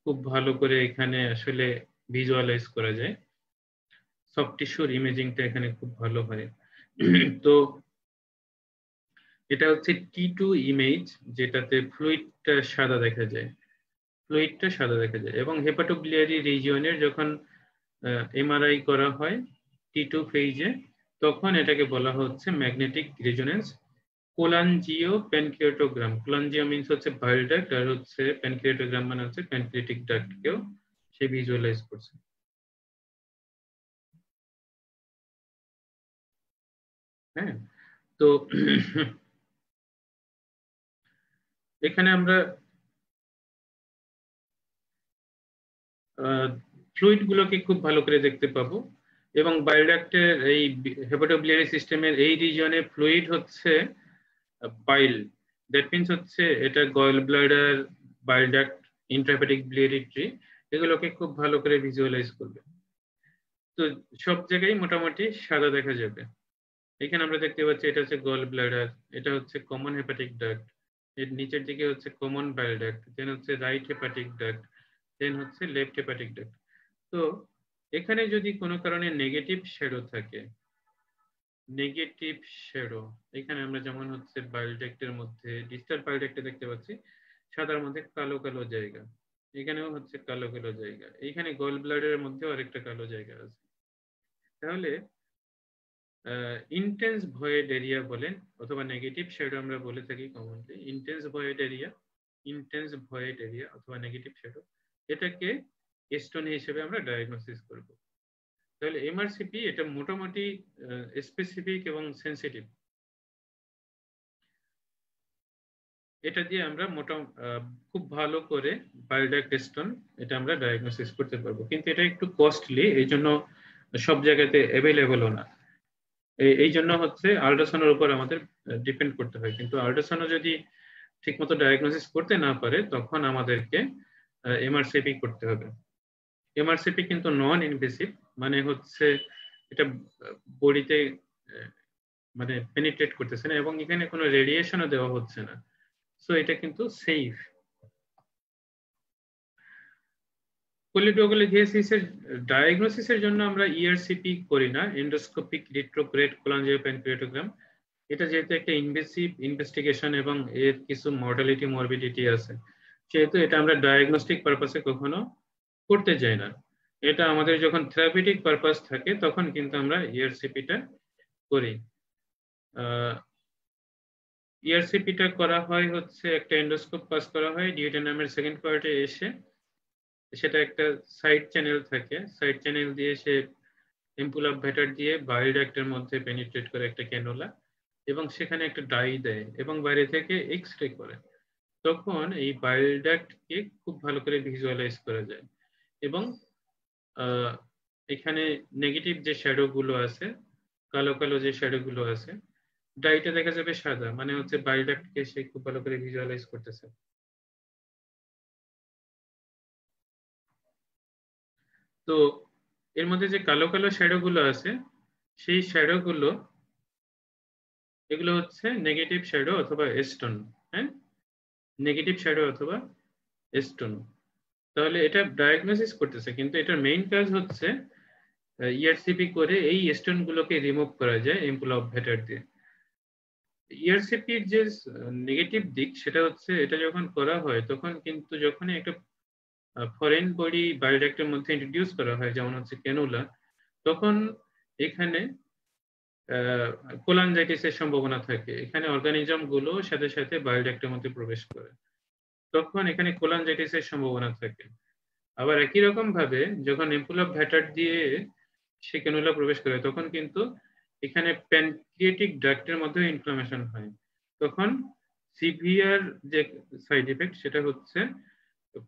Speaker 1: খুব ভালো করে এখানে আসলে ভিজুয়ালাইজ করা যায়, সফট টিস্যুর ইমেজিংটা এখানে খুব ভালো হয়। তো এটা হচ্ছে T2 ইমেজ, যেটাতে ফ্লুইডটা সাদা দেখা যায়, ফ্লুইডটা সাদা দেখা যায়। এবং হেপাটোবিলিয়ারি রিজিয়নের যখন এমআরআই করা হয় T2 ফেজে, তখন এটাকে বলা হচ্ছে ম্যাগনেটিক রেজোনেন্স কোলাঞ্জিও প্যানক্রিয়াটোগ্রাম। কোলাঞ্জিও মিন্স হচ্ছে বাইল ডাক্ট, আর হচ্ছে প্যানক্রিয়াটোগ্রাম মানে হচ্ছে প্যানক্রিয়াটিক ডাক্টকেও সে ভিজুয়ালাইজ করছে। হ্যাঁ, তো এখানে আমরা ফ্লুইড গুলোকে খুব ভালো করে দেখতে পাবো এবং বাইল ডাক্টের এই হেপাটোবিলিয়ারি সিস্টেমের এই রিজিয়নে ফ্লুইড হচ্ছে বাইল, দ্যাট মিন্স হচ্ছে এটা gall bladder, bile duct, intrahepatic biliary tree, এগুলোকে খুব ভালো করে ভিজুয়ালাইজ করবে। তো সব জায়গায় মোটামুটি সাদা দেখা যাবে। এখানে আমরা দেখতে পাচ্ছি এটা হচ্ছে গল ব্লাডার, এটা হচ্ছে কমন হেপাটিক ডাক্ট, এর নিচের দিকে হচ্ছে কমন বাইল ডাক্ট, দেন হচ্ছে রাইট হেপাটিক ডাক্ট, দেন হচ্ছে লেফট হেপাটিক ডাক্ট। তো এখানে যদি কোনো কারণে নেগেটিভ শ্যাডো থাকে, নেগেটিভ শ্যাডো এখানে আমরা যেমন হচ্ছে বাইল ডাক্টের মধ্যে ডিস্টাল বাইল ডাক্টে দেখতে পাচ্ছি সাদার মধ্যে কালো কালো জায়গা, এখানেও হচ্ছে কালো কালো জায়গা, এইখানে গল ব্লাডারের মধ্যেও আরেকটা কালো জায়গা আছে, তাহলে ইন্টেন্স ভয়েড এরিয়া বলেন অথবা নেগেটিভ শ্যাডো আমরা বলে থাকি commonly intense void area, intense void area অথবা নেগেটিভ শ্যাডো, এটাকে স্টোন হিসেবে আমরা ডায়াগনোসিস করব। তাহলে এমআরসিপি এটা মোটামুটি স্পেসিফিক এবং সেন্সিটিভ, এটা দিয়ে আমরা খুব ভালো করে বাইল ডাক্ট স্টোন এটা আমরা ডায়াগনোসিস করতে পারবো, কিন্তু এটা একটু কস্টলি, এই জন্য সব জায়গাতে অ্যাভেলেবলও না, এই জন্য হচ্ছে আল্ট্রাসাউন্ডের উপর আমাদের ডিপেন্ড করতে হয়। কিন্তু আল্ট্রাসাউন্ড যদি ঠিকমতো ডায়াগনোসিস করতে না পারে তখন আমাদেরকে এমআরসিপি করতে হবে। এমআরসিপি কিন্তু নন ইনভেসিভ, মানে হচ্ছে এটা বডিতে মানে পেনিট্রেট করতেছে না এবং এখানে কোনো রেডিয়েশনও দেওয়া হচ্ছে না, সো এটা কিন্তু সেফ। কোলিটোকোলিথিয়াসিসের ডায়াগনোসিসের জন্য আমরা ইআরসিপি করি না, এন্ডোস্কোপিক রিট্রোগ্রেড কোলাঞ্জিওপ্যানক্রিয়াটোগ্রাম। এটা যেহেতু একটা ইনভেসিভ ইনভেস্টিগেশন এবং এর কিছু মর্টালিটি মরবিডিটি আছে, সেহেতু এটা আমরা ডায়াগনস্টিক পারপাসে কখনো করতে যাই না। এটা আমাদের যখন থেরাপিউটিক পারপাস থাকে তখন কিন্তু আমরা ইআরসিপিটা করি। ইআরসিপিটা করা হয় হচ্ছে একটা এন্ডোস্কোপ পাস করা হয় ডিউটেনামের সেকেন্ড পার্টে এসে, সেটা একটা সাইড চ্যানেল থাকে, সাইড চ্যানেল দিয়ে সে এম্পুল অফ ভ্যাটার দিয়ে বাইল ডাক্টের মধ্যে পেনিট্রেট করে একটা ক্যানোলা এবং সেখানে একটা ডাই দেয় এবং বাইরে থেকে এক্স রে করে, তখন এই বাইল ডাক্টকে খুব ভালো করে ভিজুয়ালাইজ করা যায় এবং এখানে নেগেটিভ যে শ্যাডো গুলো আছে কালো কালো যে শ্যাডো গুলো আছে, ডাইটা দেখা যাবে সাদা, মানে হচ্ছে বাইল ডাক্টকে সে খুব ভালো করে ভিজুয়ালাইজ করতেছে। তো এর মধ্যে যে কালো কালো শ্যাডো গুলো আছে, সেই শ্যাডো গুলো, এগুলো হচ্ছে নেগেটিভ শ্যাডো অথবা এস্টোন। হ্যাঁ, নেগেটিভ শ্যাডো অথবা এস্টোন। তাহলে এটা ডায়াগনোসিস করতেছে, কিন্তু এটার মেইন কাজ হচ্ছে ইআরসিপি করে এই স্টোন গুলোকে রিমুভ করা যায় এম্পুল অফ ভেটার দিয়ে। ইআরসিপির যে নেগেটিভ দিক সেটা হচ্ছে, এটা যখন করা হয় তখন কিন্তু যখনই একটা ফরেন বডি বায়োডাক্টের মধ্যে ইন্ট্রোডিউস করা হয়, যেমন হচ্ছে ক্যানুলা, তখন এখানে কোলানজাইটিসের সম্ভাবনা থাকে। এখানে অর্গানিজম গুলো সাথে সাথে বায়োডাক্টের মধ্যে প্রবেশ করে, তখন এখানে কোলানজাইটিসের সম্ভাবনা থাকে। আবার একই রকম ভাবে যখন এম্পুল অফ ভ্যাটার দিয়ে সে ক্যানুলা প্রবেশ করে, তখন কিন্তু এখানে প্যানক্রিয়েটিক ডাক্টের মধ্যে ইনফ্লামেশন হয়। তখন সিভিয়ার যে সাইড এফেক্ট সেটা হচ্ছে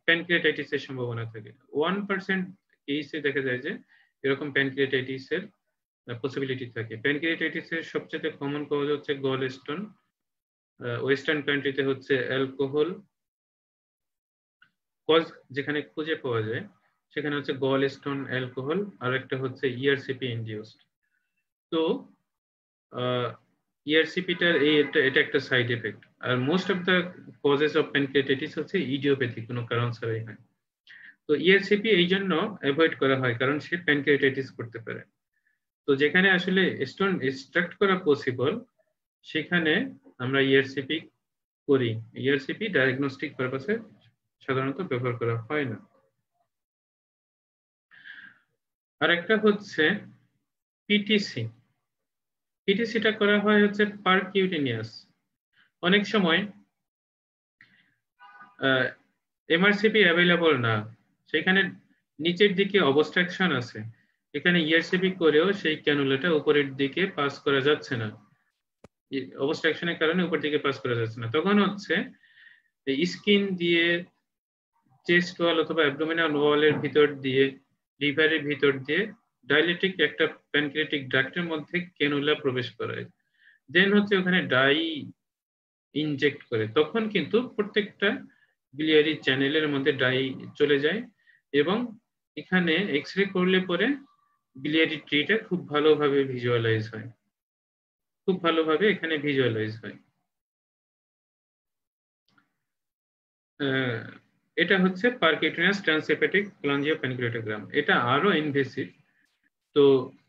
Speaker 1: প্যানক্রিয়াটাইটিসের সম্ভাবনা থাকে। 1% কেসে দেখা যায় যে এরকম প্যানক্রিয়াটাইটিসের পসিবিলিটি থাকে। প্যানক্রিয়াটাইটিসের সবচেয়ে কমন কজ হচ্ছে গল স্টোন, ওয়েস্টার্ন কান্ট্রিতে হচ্ছে অ্যালকোহল কজ, যেখানে খুঁজে পাওয়া যায় সেখানে হচ্ছে গল স্টোন, অ্যালকোহল, আর একটা হচ্ছে ইআরসিপি ইনডিউসড। তো ইআরসিপিটার এটা একটা সাইড এফেক্ট। আর most of the causes of pancreatitis হচ্ছে ইডিওপ্যাথিক, কোনো কারণ ছাড়াই হয়। তো ইআরসিপি এই জন্য অ্যাভয়েড করা হয় কারণ সে প্যানক্রিয়াটাইটিস করতে পারে। তো যেখানে আসলে স্টোন এক্সট্রাক্ট করা পসিবল সেখানে আমরা ইআরসিপি করি। ইআরসিপি ডায়াগনস্টিক পারপাসে সাধারণত ব্যবহার করা হয় না। আরেকটা হচ্ছে পিটিসি। পিটিসিটা করা হয় হচ্ছে পারকিউটেনিয়াস। অনেক সময় এমআরসিপি অ্যাভেলেবল না, সেখানে নিচের দিকে অবস্ট্রাকশন আছে, এখানে ইআরসিপি করেও সেই ক্যানুলাটা উপরের দিকে পাস করা যাচ্ছে না, অবস্ট্রাকশনের কারণে উপর দিকে পাস করা যাচ্ছে না। তখন হচ্ছে স্কিন দিয়ে, চেস্ট ওয়াল অথবা অ্যাবডোমিনাল ওয়ালের ভিতর দিয়ে, লিভারের ভিতর দিয়ে ডাইলেটিক একটা প্যানক্রিয়াটিক ডাক্টের মধ্যে ক্যানুলা প্রবেশ করায়, দেন হচ্ছে ওখানে ডাই ইনজেক্ট করে। তখন কিন্তু প্রত্যেকটা বিলিয়ারি চ্যানেলের মধ্যে ডাই চলে যায় এবং এখানে এক্স রে করলে পরে বিলিয়ারি ট্রিটা খুব ভালোভাবে ভিজুয়ালাইজ হয়, খুব ভালোভাবে এখানে ভিজুয়ালাইজ হয়। এটা হচ্ছে পারকিউটেনিয়াস ট্রান্সহেপাটিক কোলাঞ্জিওপ্যানক্রিয়াটোগ্রাম। এটা আরো ইনভেসিভ, তো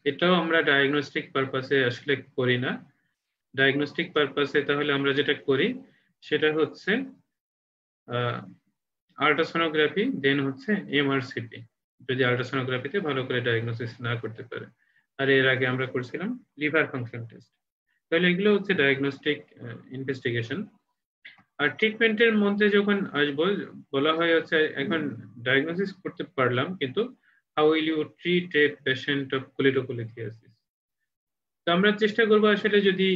Speaker 1: এটাও আমরা ডায়াগনস্টিক পারপাসে আসলে করি না। ডায়াগনস্টিক পারপাসে তাহলে আমরা যেটা করি সেটা হচ্ছে আল্ট্রাসোনোগ্রাফি, দেন হচ্ছে এমআরসিপি, যদি আল্ট্রাসোনোগ্রাফিতে ভালো করে ডায়াগনোসিস না করতে পারে। আর এর আগে আমরা করছিলাম লিভার ফাংশন টেস্ট। তাহলে এগুলো হচ্ছে ডায়াগনস্টিক ইনভেস্টিগেশন। আর ট্রিটমেন্টের মধ্যে যখন আসবো, বলা হয় হচ্ছে এখন ডায়াগনোসিস করতে পারলাম, কিন্তু how will you treat a patient of choledocholithiasis. তো আমরা চেষ্টা করবো আসলে যদি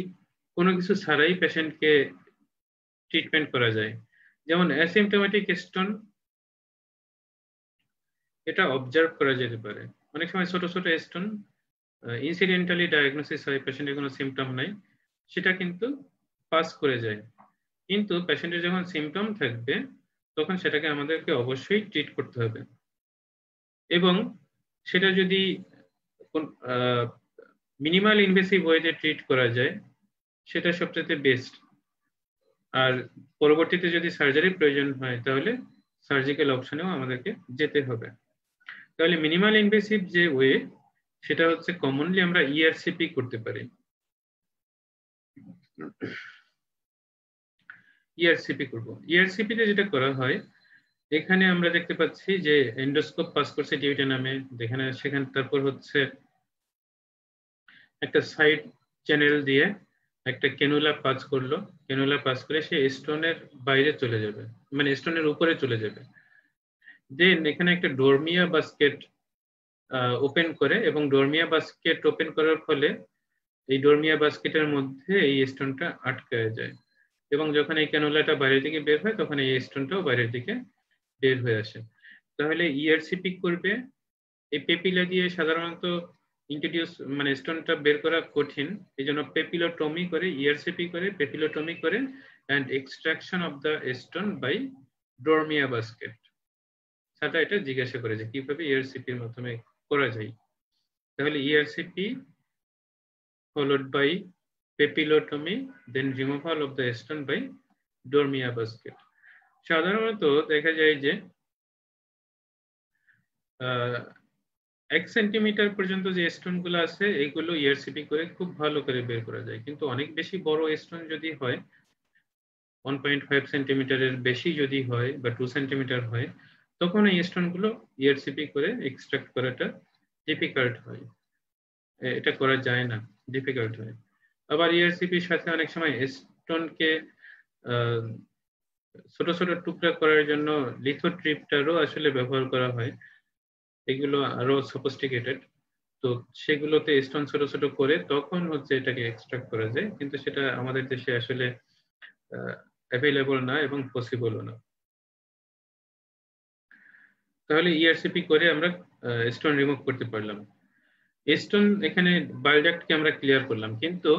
Speaker 1: কোনো কিছু ছাড়াই পেশেন্টকে ট্রিটমেন্ট করা যায়। যেমন অ্যাসিমটোমেটিক স্টোন, এটা অবজার্ভ করা যেতে পারে। অনেক সময় ছোট ছোট স্টোন ইনসিডেন্টালি ডায়াগনোসিস হয়, পেশেন্টের কোনো সিমটম নাই, সেটা কিন্তু পাস করে যায়। কিন্তু পেশেন্টের যখন সিমটম থাকবে তখন সেটাকে আমাদেরকে অবশ্যই ট্রিট করতে হবে, এবং সেটা যদি মিনিমাল ইনভেসিভ ওয়েতে ট্রিট করা যায় সেটা সবচেয়ে বেস্ট। আর পরবর্তীতে যদি সার্জারির প্রয়োজন হয় তাহলে সার্জিক্যাল অপশনেও আমাদেরকে যেতে হবে। তাহলে মিনিমাল ইনভেসিভ যে ওয়ে সেটা হচ্ছে কমনলি আমরা ইআরসিপি করতে পারি। ইআরসিপি করব। ইআরসিপি তে যেটা করা হয়, এখানে আমরা দেখতে পাচ্ছি যে এন্ডোস্কোপ পাস করছে ডিউটেনামে, যেখানে সেখানে তারপর হচ্ছে একটা সাইড চ্যানেল দিয়ে একটা ক্যানুলা পাস করলো, ক্যানুলা পাস করে সে স্টোনের বাইরে চলে যাবে, মানে স্টোনের উপরে চলে যাবে। দেন এখানে একটা ডোরমিয়া বাস্কেট ওপেন করে, এবং ডোরমিয়া বাস্কেট ওপেন করার ফলে এই ডোরমিয়া বাস্কেটের মধ্যে এই স্টোনটা আটকায় যায়, এবং যখন এই ক্যানুলাটা বাইরের দিকে বের হয় তখন এই স্টোনটাও বাইরের দিকে বের হয়ে আসে। তাহলে ইআরসিপি করবে, এই পেপিলা দিয়ে সাধারণত ইন্ট্রোডিউস মানে স্টোনটা বের করা কঠিন, এই জন্য পেপিলোটমি করে, ইআরসিপি করে, পেপিলোটমি করে and extraction of the stone by Dormia basket. সাটা এটা জিজ্ঞাসা করে যে কিভাবে ইআরসিপির মাধ্যমে করা যায়। তাহলে ERCP followed by papillotomy, then removal of the stone by Dormia basket. সাধারণত দেখা যায় যে 1 সেন্টিমিটার পর্যন্ত যে স্টোন গুলো আছে এগুলো ইআরসিপি করে খুব ভালো করে বের করা যায়, কিন্তু অনেক বেশি বড় স্টোন যদি হয়, 1.5 সেন্টিমিটারের বেশি যদি হয় বা 2 সেন্টিমিটার হয়, তখন এই স্টোন গুলো ইআরসিপি করে এক্সট্রাক্ট করাটা ডিফিকাল্ট হয়, এটা করা যায় না, ডিফিকাল্ট হয়। আবার ইআরসিপির সাথে অনেক সময় স্টোনকে ছোট ছোট টুকরা করার জন্য লিথোট্রিপ্টারও আসলে ব্যবহার করা হয়, এগুলো আরো সফিস্টিকেটেড। তো সেগুলোতে স্টোন ছোট ছোট করে তখন হচ্ছে এটাকে এক্সট্রাক্ট করা যায়, কিন্তু সেটা আমাদের দেশে আসলে অ্যাভেলেবল না এবং পসিবলও না। তাহলে ইআরসিপি করে আমরা স্টোন রিমুভ করতে পারলাম। স্টোন এখানে বাইল ডাক্টকে আমরা ক্লিয়ার করলাম, কিন্তু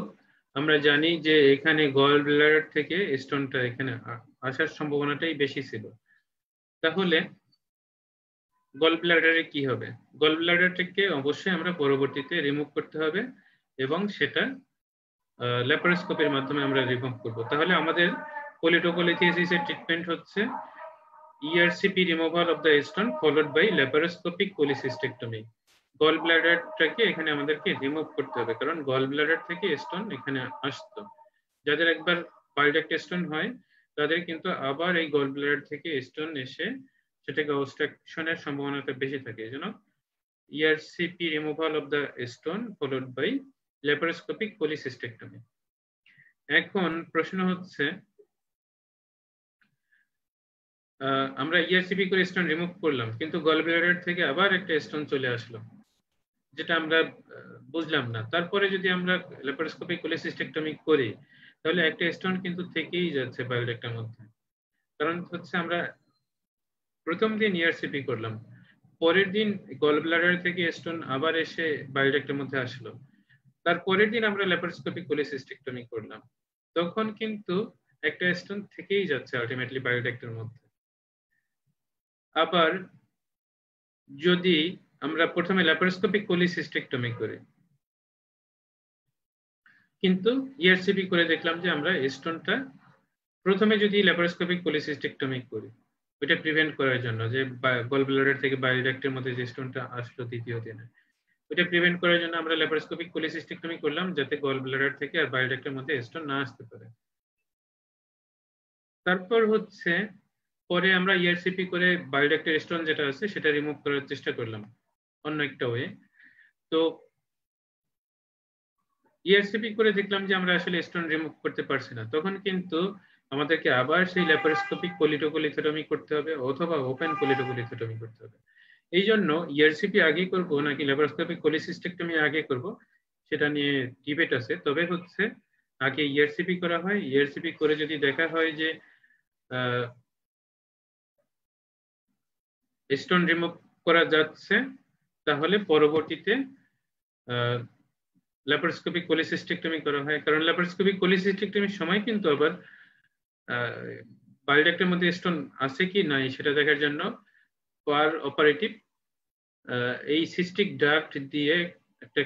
Speaker 1: আমরা জানি যে এখানে গল ব্লাডার থেকে স্টোনটা এখানে আসার সম্ভাবনাটাই বেশি ছিল। তাহলে গল ব্লাডারে কি হবে? গল ব্লাডারটাকে অবশ্যই আমরা পরবর্তীতে রিমুভ করতে হবে এবং সেটা ল্যাপারোস্কোপির মাধ্যমে আমরা রিমুভ করব। তাহলে আমাদের কোলিটোকোলিথিয়াসিসের ট্রিটমেন্ট হচ্ছে ERCP removal of the stone followed by laparoscopic cholecystectomy. Gall ব্লাডারটাকে এখানে আমাদেরকে রিমুভ করতে হবে, কারণ গল ব্লাডার থেকে স্টোন এখানে আসতো। যাদের একবার বাইল ডাক্ট স্টোন হয় তাদের কিন্তু আবার এই গল ব্লাডার থেকে স্টোন এসে সেটাকে অবস্ট্রাকশনের সম্ভাবনাটা বেশি থাকে। এজন্য ERCP removal of the stone followed by laparoscopic cholecystectomy. এখন প্রশ্ন হচ্ছে, আমরা ইআরসিপি করে স্টোন রিমুভ করলাম, কিন্তু গল ব্লাডার থেকে আবার একটা স্টোন চলে আসলো, যেটা আমরা বুঝলাম না। তারপরে যদি আমরা ল্যাপারোস্কোপিক কোলিসিস্টেক্টমি করি তাহলে একটা স্টোন কিন্তু থেকেই যাচ্ছে বাইল ডাক্টের মধ্যে। কারণ হচ্ছে আমরা প্রথম দিন ইআরসিপি করলাম, পরের দিন গল ব্লাডার থেকে স্টোন আবার এসে বাইল ডাক্টের মধ্যে আসলো, তারপরের দিন আমরা ল্যাপারোস্কোপিক কোলিসিস্টেক্টমি করলাম, তখন কিন্তু একটা স্টোন থেকেই যাচ্ছে আলটিমেটলি বাইল ডাক্টের মধ্যে। আবার যদি আমরা প্রথমে ল্যাপারোস্কোপিক কোলিসিস্টেক্টমি করি কিন্তু ইআরসিপি করে দেখলাম যে আমরা স্টোনটা প্রথমে যদি ল্যাপারোস্কোপিক কোলিসিস্টেক্টমি করি ওইটা প্রিভেন্ট করার জন্য, যে গল ব্লাডার থেকে বাইল ডাক্টের মধ্যে যে স্টোনটা আসলো দ্বিতীয় দিনে, ওইটা প্রিভেন্ট করার জন্য আমরা ল্যাপারোস্কোপিক কোলিসিস্টেক্টমি করলাম যাতে গল ব্লাডার থেকে আর বাইল ডাক্টের মধ্যে স্টোন না আসতে পারে। তারপর হচ্ছে পরে আমরা ইআরসিপি করে বাইল ডাক্টের স্টোন যেটা আছে সেটা রিমুভ করার চেষ্টা করলাম অন্য একটা ওয়ে। তো ইআরসিপি করে দেখলাম যে আমরা আসলে স্টোন রিমুভ করতে পারছি না, তখন কিন্তু আমাদেরকে আবার সেই ল্যাপারোস্কোপিক কোলিটোকোলিথেটমি করতে হবে অথবা ওপেন কোলিটোকোলিথেটমি করতে হবে। এই জন্য ইআরসিপি আগে করব নাকি ল্যাপারোস্কোপিক কোলিসিস্টেক্টমি আগে করব সেটা নিয়ে ডিবেট আছে। তবে হচ্ছে আগে ইআরসিপি করা হয়, ইআরসিপি করে যদি দেখা হয় যে স্টোন রিমুভ করা যাচ্ছে তাহলে পরবর্তীতে ল্যাপারোস্কোপিক কোলিসিস্টেক্টমি করা হয়। কারণ ল্যাপারোস্কোপিক কোলিসিস্টেক্টমির সময় কিন্তু আবার বাইল ডাক্টের মধ্যে স্টোন আছে কি নাই সেটা দেখার জন্য পার অপারেটিভ এই সিস্টিক ডাক্ট দিয়ে একটা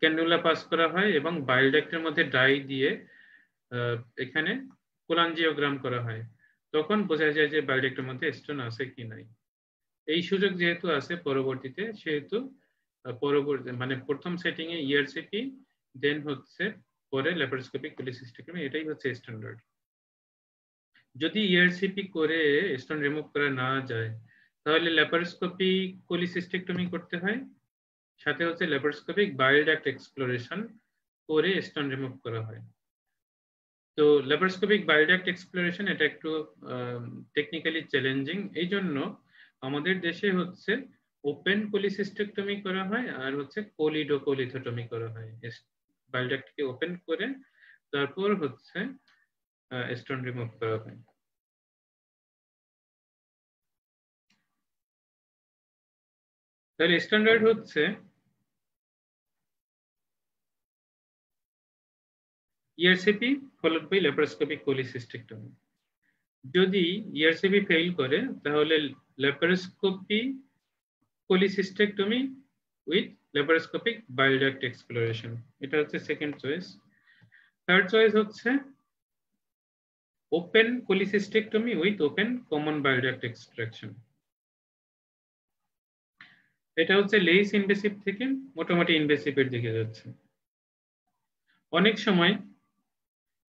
Speaker 1: ক্যানুলা পাস করা হয় এবং বাইল ডাক্টের মধ্যে ডাই দিয়ে এখানে কোলাঞ্জিওগ্রাম করা হয়, তখন বোঝা যায় যে বাইল ডাক্টের মধ্যে স্টোন আছে কি নাই। এই সুযোগ যেহেতু আছে পরবর্তীতে, সেহেতু পরবর্তী মানে প্রথম সেটিং এ ইআরসিপি, দেন হচ্ছে পরে ল্যাপারোস্কোপিক কোলিসিস্টেক্টমি, এটাই হচ্ছে স্ট্যান্ডার্ড। যদি ইআরসিপি করে স্টোন রিমুভ করা না যায় তাহলে ল্যাপারোস্কোপিক কোলিসিস্টেক্টমি করতে হয়, সাথে হচ্ছে ল্যাপারোস্কোপিক বাইল ডাক্ট এক্সপ্লোরেশন করে স্টোন রিমুভ করা হয়। তো ল্যাপারোস্কোপিক বাইল ডাক্ট এক্সপ্লোরেশন এটা একটু টেকনিক্যালি চ্যালেঞ্জিং, এই জন্য আমাদের দেশে হচ্ছে ওপেন কোলিসিস্টেক্টমি করা হয় আর হচ্ছে কোলিডোকোলিথেটমি করা হয়। বাইল ডাক্টকে ওপেন করে তারপর হচ্ছে স্টোন রিমুভ করা হয়। তাহলে স্ট্যান্ডার্ড হচ্ছে ERCP followed by laparoscopic cholecystectomy. যদি ইআরসিপি ফেল করে তাহলে laparoscopy cholecystectomy with laparoscopic bile duct exploration, এটা হচ্ছে সেকেন্ড চয়েস। থার্ড চয়েস হচ্ছে open cholecystectomy with open common bile duct extraction. এটা হচ্ছে লেস ইনভেসিভ থেকে মোটামুটি ইনভেসিভের দিকে যাচ্ছে। অনেক সময়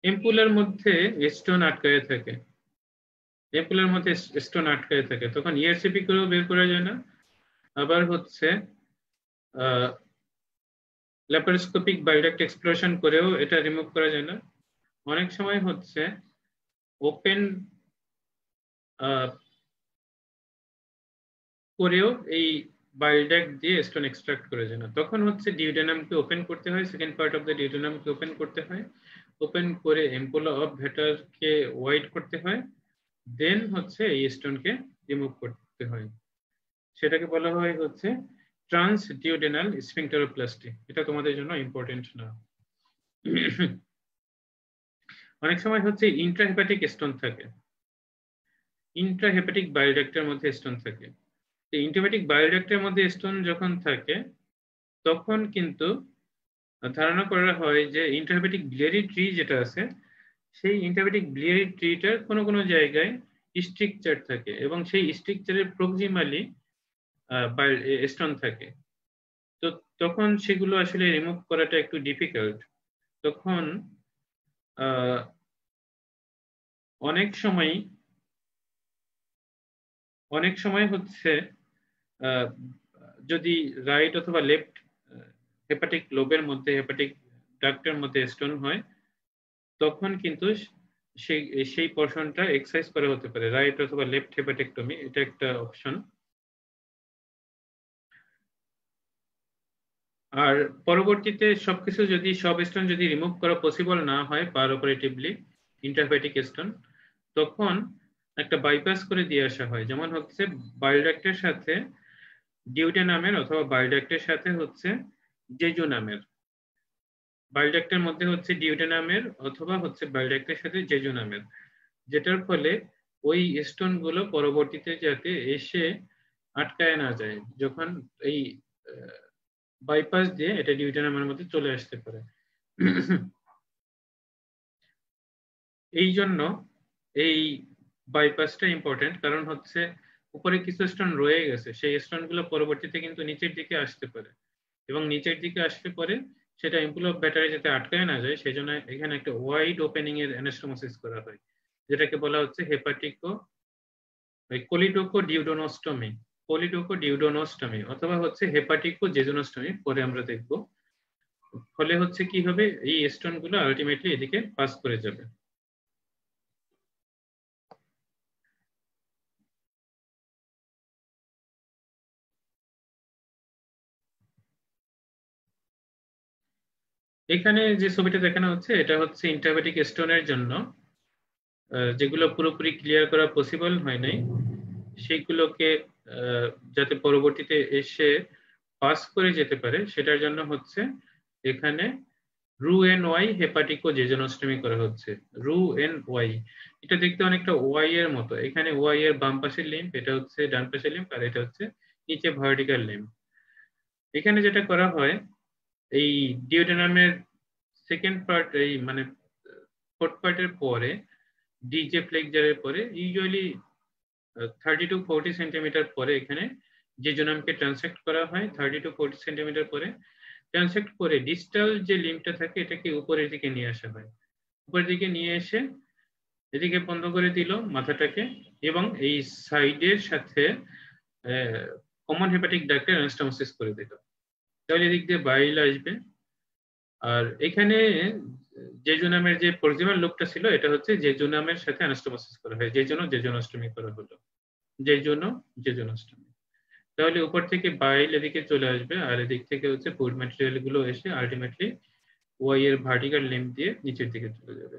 Speaker 1: এম্পুলার মধ্যে স্টোন আটকায় থাকে, এম্পুলার মধ্যে স্টোন আটকায় থাকে, তখন ইআরসিপি করেও বের করা যায় না, আবার হচ্ছে ল্যাপারোস্কোপিক বাইল ডাক্ট এক্সপ্লোরেশন করেও এটা রিমুভ করা যায় না। অনেক সময় হচ্ছে ওপেন করেও এই বাইল ডাক্ট দিয়ে স্টোন এক্সট্রাক্ট করা যায় না, তখন হচ্ছে ডিউডেনামকে ওপেন করতে হয়, সেকেন্ড পার্ট অফ দ্য ডিউডেনামকে ওপেন করতে হয়, ওপেন করে এম্পুলা অফ ভেটারকে ওয়াইড করতে হয়, দেন হচ্ছে এই স্টোনকে রিমুভ করতে হয়। সেটাকে বলা হয় হচ্ছে ট্রান্স ডিউডেনাল স্ফিংক্টারোপ্লাস্টি। এটা তোমাদের জন্য ইম্পর্টেন্ট না। অনেক সময় হচ্ছে ইন্ট্রাহেপাটিক স্টোন থাকে, ইন্ট্রাহেপাটিক বাইল ডাক্টের মধ্যে স্টোন থাকে। ইন্ট্রাহেপাটিক বাইল ডাক্টের মধ্যে স্টোন যখন থাকে তখন কিন্তু ধারণা করা হয় যে ইন্ট্রাহেপাটিক biliary ট্রি যেটা আছে সেই ইন্ট্রাহেপাটিক biliary ট্রিটার কোনো কোনো জায়গায় স্ট্রিকচার থাকে এবং সেই স্ট্রিকচারের প্রক্সিমালি স্টোন থাকে। তো তখন সেগুলো আসলে রিমুভ করাটা একটু ডিফিকাল্ট। তখন অনেক সময় হচ্ছে যদি রাইট অথবা লেফট হেপাটিক লোবের মধ্যে হেপাটিক ডাক্টের মধ্যে স্টোন হয় তখন কিন্তু সেই পোরশনটা এক্সারসাইজ করা হতে পারে, রাইট অথবা লেফট হেপাটেক্টমি, এটা একটা অপশন। আর পরবর্তীতে সবকিছু যদি সব স্টোন যদি রিমুভ করা পসিবল না হয় পার অপারেটিভলি ইন্ট্রাহেপাটিক স্টোন, তখন একটা বাইপাস করে দিয়ে আসা হয়, যেমন হচ্ছে বাইল ডাক্টের সাথে ডিউডেনামের অথবা বাইল ডাক্টের সাথে হচ্ছে জেজুনামের, বাইল ডাক্টের মধ্যে হচ্ছে ডিউডেনামের অথবা হচ্ছে বাইল ডাক্টের সাথে জেজুনামের, যেটার ফলে ওই স্টোন গুলো পরবর্তীতে যাতে এসে আটকায় না যায়, যখন এই বাইপাস দিয়ে এটা ডিউডেনামের মধ্যে চলে আসতে পারে। এই জন্য এই বাইপাসটা ইম্পর্টেন্ট, কারণ হচ্ছে উপরে কিছু স্টোন রয়ে গেছে, সেই স্টোন গুলো পরবর্তীতে কিন্তু নিচের দিকে আসতে পারে এবং নিচের দিকে আসতে পারে সেটা এম্পুল অফ ব্যাটারি যাতে আটকায় না যায় সেই জন্য এখানে একটা ওয়াইড ওপেনিং এর অ্যানাস্টোমোসিস করা হয়, যেটাকে বলা হচ্ছে কোলিডোকো ডিউডোনোস্টমি, কোলিডোকো ডিউডোনোস্টমি অথবা হচ্ছে হেপাটিকো জেজুনোস্টমি, পরে আমরা দেখব। ফলে হচ্ছে কি হবে, এই স্টোন গুলো আলটিমেটলি এদিকে পাস করে যাবে। এখানে যে ছবিটা দেখানো হচ্ছে এটা হচ্ছে ইন্ট্রাহেপাটিক স্টোনের জন্য, যেগুলো পুরোপুরি ক্লিয়ার করা পসিবল হয় নাই সেইগুলোকে যাতে পরবর্তীতে এসে পাস করে যেতে পারে সেটার জন্য হচ্ছে এখানে রু এন ওয়াই হেপাটিকো জেজনোস্টমি করা হচ্ছে। রু এন ওয়াই, এটা দেখতে অনেকটা ওয়াই এর মতো, এখানে ওয়াই এর বাম পাশের লিম্ফ, এটা হচ্ছে ডান পাশের লিম্ফ, আর এটা হচ্ছে নিচে ভার্টিক্যাল লিম্ফ। এখানে যেটা করা হয় এই ডিওডেনামের সেকেন্ড পার্ট, এই মানে ফোর্থ পার্টের পরে ডিজে ফ্লেক্সারের পরে ইউজুয়ালি 30 to 40 সেন্টিমিটার পরে এখানে জেজুনামকে ট্রান্সেক্ট করা হয়। 30 to 40 সেন্টিমিটার পরে ট্রান্সেক্ট করে ডিস্টাল যে লিম্ফটা থাকে এটাকে উপরের দিকে নিয়ে আসা হয়, উপরের দিকে নিয়ে এসে এদিকে বন্ধ করে দিল মাথাটাকে এবং এই সাইডের সাথে কমন হেপাটিক ডাক্টের অ্যানাস্টোমোসিস করে দিল, তাহলে এদিক দিয়ে বাইল আসবে। আর এখানে জেজুনামের যে প্রক্সিমাল লোবটা ছিল এটা হচ্ছে জেজুনামের সাথে অ্যানাস্টোমোসিস করা হয়, যে জন্য জেজুনোস্টমি করা হলো, যে জন্য জেজুনোস্টমি। তাহলে উপর থেকে বাইল এদিকে চলে আসবে আর এদিক থেকে হচ্ছে ফুড ম্যাটেরিয়াল গুলো এসে আলটিমেটলি ওয়াই এর ভার্টিক্যাল লিম্ফ দিয়ে নিচের দিকে চলে যাবে।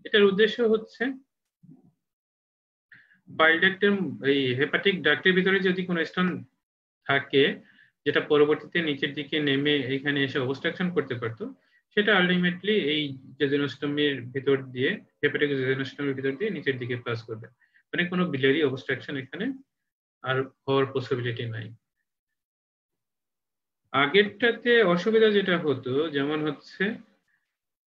Speaker 1: এটার উদ্দেশ্য হচ্ছে বাইল ডাক্টের এই হেপাটিক ডাক্টের ভিতরে যদি কোনো স্টোন থাকে যেটা পরবর্তীতে নিচের দিকে নেমে এখানে এসে অবস্ট্রাকশন করতে পারতো, সেটা আলটিমেটলি এই জেজুনোস্টমির ভিতর দিয়ে, হেপাটিক জেজুনোস্টমির ভিতর দিয়ে নিচের দিকে পাস করবে। মানে কোনো বিলিয়ারি অবস্ট্রাকশন এখানে আর হওয়ার পসিবিলিটি নাই। আগেরটাতে অসুবিধা যেটা হতো, যেমন হচ্ছে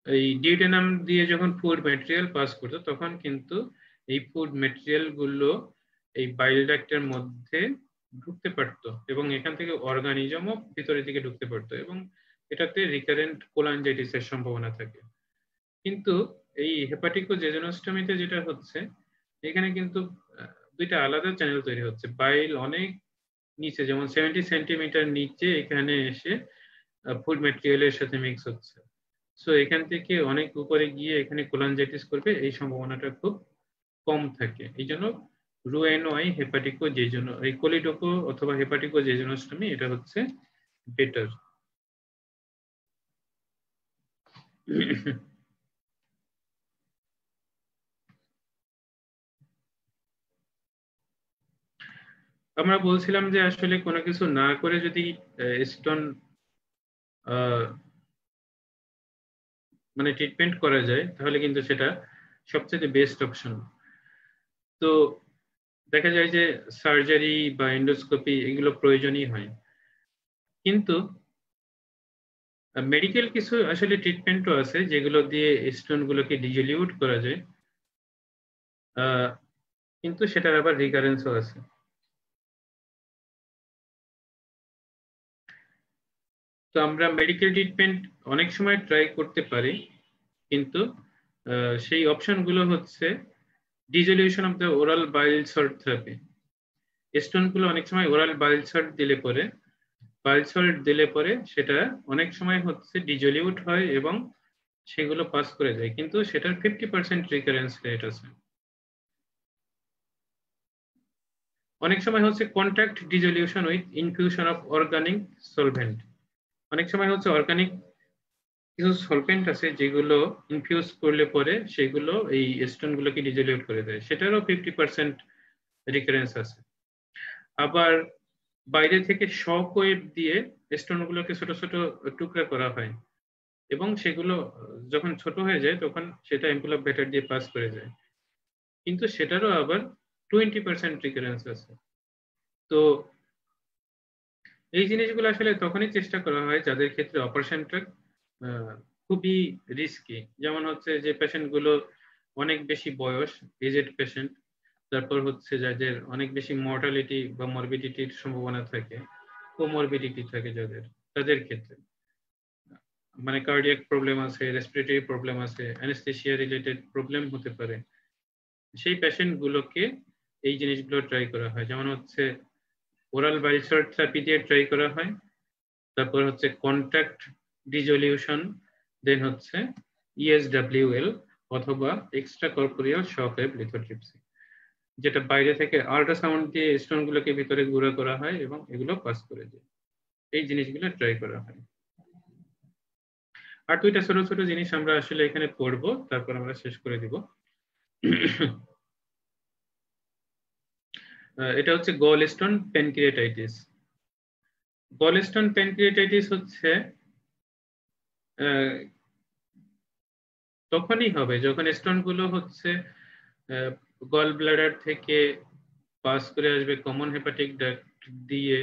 Speaker 1: এই ডিউটেনাম দিয়ে যখন ফুড ম্যাটেরিয়াল পাস করতো, তখন কিন্তু এই ফুড ম্যাটেরিয়াল গুলো এই বাইল ডাক্টের মধ্যে ঢুকতে পারতো এবং এখান থেকে অর্গানিজমও ভিতরের দিকে ঢুকতে পারতো এবং এটাতে রিকারেন্ট কোলাঞ্জাইটিসের সম্ভাবনা থাকে। কিন্তু এই হেপাটিকো জেজোনোস্টমিতে যেটা হচ্ছে, এখানে কিন্তু দুইটা আলাদা চ্যানেল তৈরি হচ্ছে। বাইল অনেক নিচে, যেমন 70 সেন্টিমিটার নিচে এখানে এসে ফুড ম্যাটেরিয়ালের সাথে মিক্স হচ্ছে। সো এখান থেকে অনেক উপরে গিয়ে এখানে কোলাঞ্জাইটিস করবে, এই সম্ভাবনাটা খুব কম থাকে। এই জন্য রুএনওয়াই হেপাটিকো জেজোনো, এই কোলিডোকো অথবা হেপাটিকো জেজোনোস্টমি এটা হচ্ছে বেটার। আমরা বলছিলাম যে আসলে কোনো কিছু না করে যদি স্টোন মানে ট্রিটমেন্ট করা যায়, তাহলে কিন্তু সেটা সবচেয়ে বেস্ট অপশন। তো দেখা যায় যে সার্জারি বা এন্ডোস্কোপি এগুলো প্রয়োজনই হয়, কিন্তু মেডিকেল কিছু আসলে ট্রিটমেন্টও আছে যেগুলো দিয়ে স্টোন গুলোকে ডিজলিউট করা যায়, কিন্তু সেটার আবার রিকারেন্সও আছে। তো আমরা মেডিকেল ট্রিটমেন্ট অনেক সময় ট্রাই করতে পারি, কিন্তু সেই অপশনগুলো হচ্ছে dissolution of the oral bile salt therapy. Stone গুলো অনেক সময় ওরাল বাইল সল্ট দিলে পরে সেটা অনেক সময় হচ্ছে ডিজলিউট হয় এবং সেগুলো পাস করে যায়, কিন্তু সেটার 50% রিকারেন্স রেট আছে। অনেক সময় হচ্ছে contact dissolution with infusion of organic solvent. অনেক সময় হচ্ছে অর্গানিক কিছু সলভেন্ট আছে যেগুলো ইনফিউজ করলে পরে সেগুলো এই স্টোন গুলোকে ডিজলিউট করে দেয়, সেটারও 50% রিকারেন্স আছে। আবার বাইরে থেকে শক ওয়েভ দিয়ে স্টোন গুলোকে ছোট ছোট টুকরা করা হয় এবং সেগুলো যখন ছোট হয়ে যায় তখন সেটা অ্যাম্পুল অফ ব্যাটার দিয়ে পাস করে যায়, কিন্তু সেটারও আবার 20% রিকারেন্স আছে। তো এই জিনিসগুলো আসলে তখনই চেষ্টা করা হয় যাদের ক্ষেত্রে অপারেশনটা খুবই রিস্কি, যেমন হচ্ছে যে পেশেন্ট গুলো অনেক বেশি বয়স, এজেড পেশেন্ট, তারপর হচ্ছে যাদের অনেক বেশি মর্টালিটি বা মরবিডিটির সম্ভাবনা থাকে, কোমরবিডিটি থাকে যাদের, তাদের ক্ষেত্রে মানে কার্ডিয়াক প্রবলেম আছে, রেসপিরেটরি প্রবলেম আছে, অ্যানেস্থেসিয়া রিলেটেড প্রবলেম হতে পারে, সেই পেশেন্ট গুলোকে এই জিনিসগুলো ট্রাই করা হয়। যেমন হচ্ছে ওরাল বাইল সল্ট থেরাপি দিয়ে ট্রাই করা হয়, তারপর হচ্ছে কন্ট্যাক্ট ডিজলিউশন, দেন হচ্ছে ইএসডব্লিউএল অথবা extra corporeal shock wave lithotripsy, যেটা বাইরে থেকে আল্ট্রাসাউন্ড দিয়ে স্টোন গুলোকে ভিতরে গুঁড়া করা হয় এবং এগুলো পাস করে যায়। এই জিনিসগুলো ট্রাই করা হয়। আর দুইটা ছোট ছোট জিনিস আমরা আসলে এখানে পড়বো, তারপর আমরা শেষ করে দিব। এটা হচ্ছে গলস্টোন প্যানক্রিয়াটাইটিস। গলস্টোন প্যানক্রিয়াটাইটিস হচ্ছে তখনই হবে যখন স্টোন গুলো হচ্ছে গল ব্লাডার থেকে পাস করে আসবে কমন হেপাটিক ডাক্ট দিয়ে,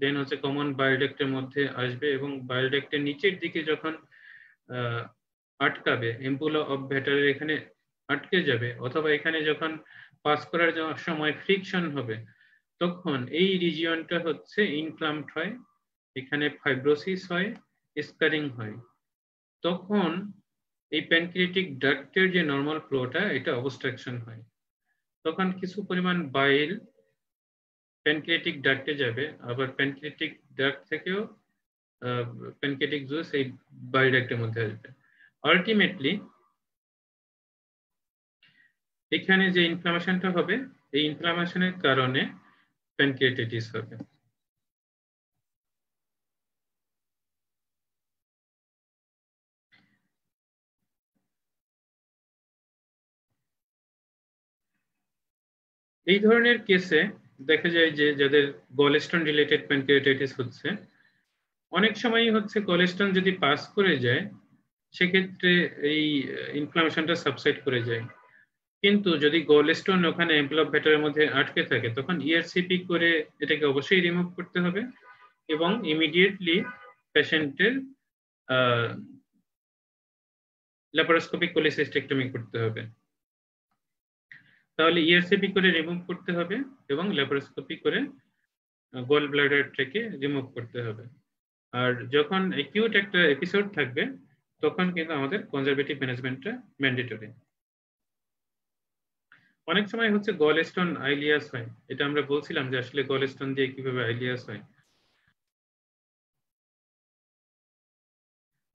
Speaker 1: দেন হচ্ছে কমন বাইল ডাক্টের মধ্যে আসবে এবং বাইল ডাক্টের নিচের দিকে যখন আটকাবে, এম্পুলা অফ ভ্যাটারের এখানে আটকে যাবে, অথবা এখানে যখন পাস করার সময় ফ্রিকশন হবে, তখন এই রিজিয়নটা হচ্ছে ইনফ্লামড হয়, এখানে ফাইব্রোসিস হয়, স্কারিং হয়। তখন এই প্যানক্রিয়াটিক ডাক্টের যে নর্মাল ফ্লোটা এটা অবস্ট্রাকশন হয়, তখন কিছু পরিমাণ বাইল প্যানক্রিয়াটিক ডাক্টে যাবে, আবার প্যানক্রিয়াটিক ডাক্ট থেকেও প্যানক্রিয়াটিক জুস এই বাইল ডাক্টের মধ্যে আসবে। আলটিমেটলি এখানে যে ইনফ্লামেশনটা হবে, এই ইনফ্লামেশনের কারণে প্যানক্রিয়াটাইটিস হবে। এই ধরনের কেসে দেখা যায় যে যাদের গলস্টোন রিলেটেড প্যানক্রিয়াটাইটিস হচ্ছে, অনেক সময়ই হচ্ছে গলস্টোন যদি পাস করে যায় সেক্ষেত্রে এই ইনফ্লামেশনটা সাবসাইড করে যায়। কিন্তু যদি গলস্টোন ওখানে এমপ্লভ ভ্যাটারের মধ্যে আটকে থাকে তখন ইআরসিপি করে এটাকে অবশ্যই রিমুভ করতে হবে এবং ইমিডিয়েটলি পেশেন্টের ল্যাপারোস্কোপিক কোলিসিস্টেক্টমি করতে হবে। তাহলে ইআরসিপি করে রিমুভ করতে হবে এবং ল্যাপারোস্কোপি করে গল ব্লাডারটাকে রিমুভ করতে হবে। আর যখন অ্যাকিউট একটা এপিসোড থাকবে তখন কিন্তু আমাদের কনজারভেটিভ ম্যানেজমেন্টটা ম্যান্ডেটরি। অনেক সময় হচ্ছে গলস্টোন আইলিয়াস হয়, এটা আমরা বলছিলাম যে আসলে গলস্টোন দিয়ে কিভাবে আইলিয়াস হয়।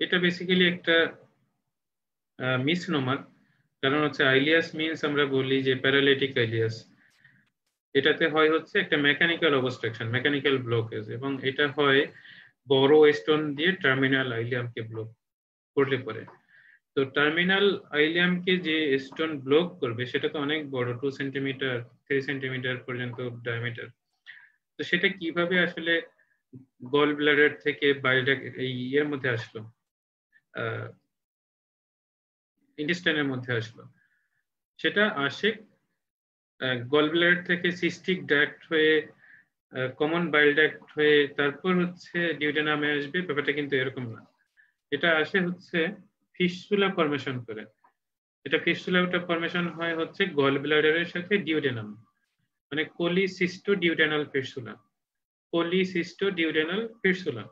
Speaker 1: এটা বেসিক্যালি একটা মিসনোমার, কারণ হচ্ছে আইলিয়াস মিনস আমরা বলি যে প্যারালাইটিক আইলিয়াস। এটাতে হয় হচ্ছে একটা মেকানিক্যাল অবস্ট্রাকশন, মেকানিক্যাল ব্লকেজ, এবং এটা হয় বড় স্টোন দিয়ে টার্মিনাল আইলিয়ামকে ব্লক করলে পরে। তো টার্মিনাল আইলিয়ামকে যে স্টোন ব্লক করবে সেটা তো অনেক বড়, 2 সেন্টিমিটার 3 সেন্টিমিটার পর্যন্ত ডায়ামিটার। তো সেটা কিভাবে আসলে গল ব্লাডার থেকে বাইরে এই এর মধ্যে আসলো, ইন্টেস্টাইনের মধ্যে আসলো? সেটা আসে গল ব্লাডার থেকে সিস্টিক ডাক্ট হয়ে কমন বাইল ডাক্ট হয়ে তারপর হচ্ছে ডিউডেনামে আসবে। ব্যাপারটা কিন্তু এরকম না, এটা আসে হচ্ছে ফিস্টুলা ফরমেশন করে। এটা ফিস্টুলাটা ফরমেশন হয় হচ্ছে গল ব্লাডারের সাথে ডিউডেনাম, মানে কোলিসিস্টোডিউডেনাল ফিস্টুলা, কোলিসিস্টোডিউডেনাল ফিস্টুলা।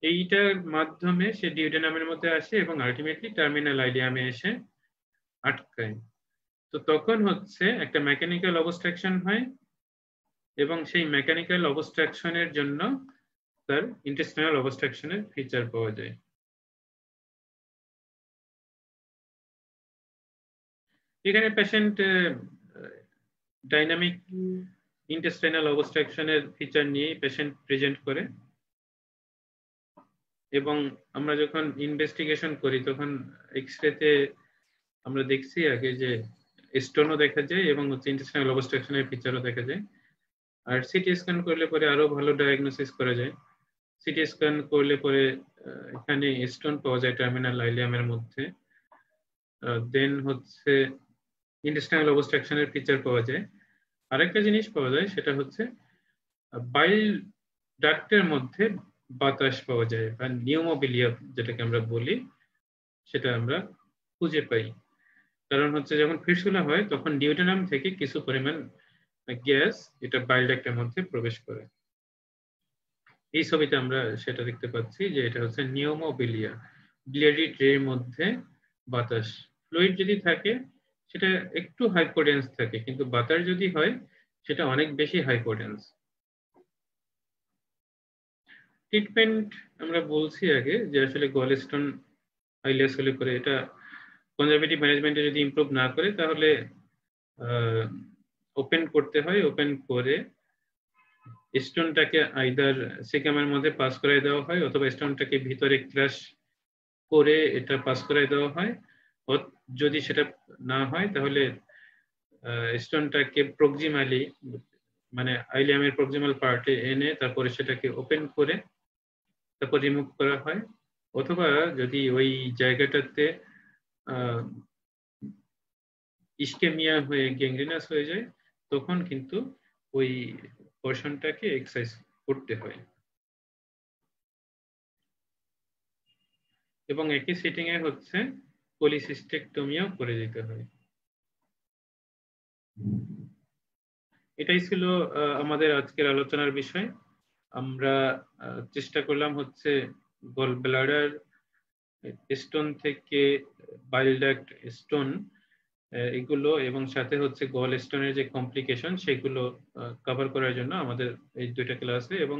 Speaker 1: এইটার মাধ্যমে সে ডিউডেনামের মধ্যে আসে এবং আলটিমেটলি টার্মিনাল আইলিয়ামে এসে আটকায়। তো তখন হচ্ছে একটা মেকানিক্যাল অবস্ট্রাকশন হয় এবং সেই মেকানিক্যাল অবস্ট্রাকশনের জন্য তার ইন্টেস্টিনাল অবস্ট্রাকশনের ফিচার পাওয়া যায়। এখানে পেশেন্ট ডাইনামিক ইন্টেস্টাইনাল অবস্ট্রাকশনের ফিচার নিয়ে পেশেন্ট প্রেজেন্ট করে, এবং আমরা যখন ইনভেস্টিগেশন করি তখন এক্সরেতে আমরা দেখছি আগে যে স্টোনও দেখা যায় এবং হচ্ছে ইন্টেস্টাইনাল অবস্ট্রাকশনের ফিচারও দেখা যায়। আর সিটি স্ক্যান করলে পরে আরো ভালো ডায়াগনোসিস করা যায়। সিটি স্ক্যান করলে পরে এখানে স্টোন পাওয়া যায় টার্মিনাল আইলিয়ামের মধ্যে, দেন হচ্ছে ইন্টেস্টাইনাল অবস্ট্রাকশনের ফিচার পাওয়া যায়। আরেকটা জিনিস পাওয়া যায় সেটা হচ্ছে বাইল ডাক্টের মধ্যে বাতাস পাওয়া যায় বা নিউমোবিলিয়া যেটাকে আমরা বলি, সেটা আমরা খুঁজে পাই। কারণ হচ্ছে যখন ফিস্টুলা হয় তখন ডিউডেনাম থেকে কিছু পরিমাণ গ্যাস এটা বাইল ডাক্টের মধ্যে প্রবেশ করে। এই ছবিতে আমরা সেটা দেখতে পাচ্ছি যে এটা হচ্ছে নিউমোবিলিয়া, বিলিয়ারি ট্রের মধ্যে বাতাস। ফ্লুইড যদি থাকে সেটা একটু হাইপোডেন্স থাকে, কিন্তু বাতাস যদি হয় সেটা অনেক বেশি হাইপোডেন্স। ট্রিটমেন্ট আমরা বলছি আগে যে আসলে গলস্টোন আইলিয়াস হলে পরে এটা কনজারভেটিভ ম্যানেজমেন্টে যদি ইমপ্রুভ না করে তাহলে ওপেন করতে হয়। ওপেন করে স্টোনটাকে আইদার সেকামের মধ্যে পাস করাই দেওয়া হয় অথবা স্টোনটাকে ভিতরে ক্রাশ করে এটা পাস করাই দেওয়া হয়। যদি সেটা না হয় তাহলে স্টোনটাকে প্রক্সিমালি, মানে আইলিয়ামের প্রক্সিমাল পার্টে এনে তারপরে সেটাকে ওপেন করে তারপর রিমুভ করা হয়। অথবা যদি ওই জায়গাটাতে ইস্কেমিয়া হয়ে গ্যাংগ্রিনাস হয়ে যায় তখন কিন্তু ওই পোর্শনটাকে এক্সারসাইজ করতে হয় এবং একই সিটিং এ হচ্ছে কোলিসিস্টেকটমিও করে দিতে হয়। এটাই ছিল আমাদের আজকের আলোচনার বিষয়। আমরা চেষ্টা করলাম হচ্ছে গল ব্লাডার স্টোন থেকে বাইল ডাক্ট স্টোন এগুলো এবং সাথে হচ্ছে গল স্টোনের যে কমপ্লিকেশন সেগুলো কভার করার জন্য আমাদের এই দুইটা ক্লাসে। এবং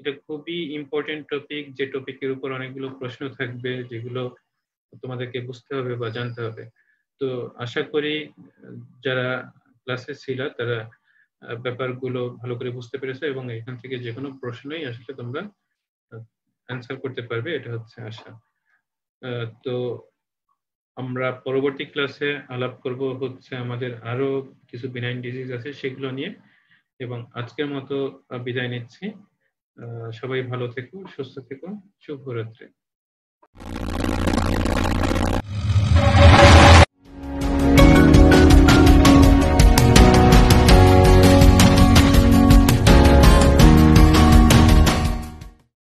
Speaker 1: এটা খুবই ইম্পর্টেন্ট টপিক, যে টপিকের উপর অনেকগুলো প্রশ্ন থাকবে যেগুলো তোমাদেরকে বুঝতে হবে বা জানতে হবে। তো আশা করি যারা ক্লাসে ছিল তারা ব্যাপারগুলো ভালো করে বুঝতে পেরেছো এবং এখান থেকে যে কোনো প্রশ্নই আসলে তোমরা অ্যান্সার করতে পারবে, এটা হচ্ছে আশা। তো আমরা পরবর্তী ক্লাসে আলাপ করব হচ্ছে আমাদের আরো কিছু বিনাইন ডিজিজ আছে সেগুলো নিয়ে, এবং আজকের মতো বিদায় নিচ্ছি। সবাই ভালো থেকো, সুস্থ থেকো। শুভরাত্রি।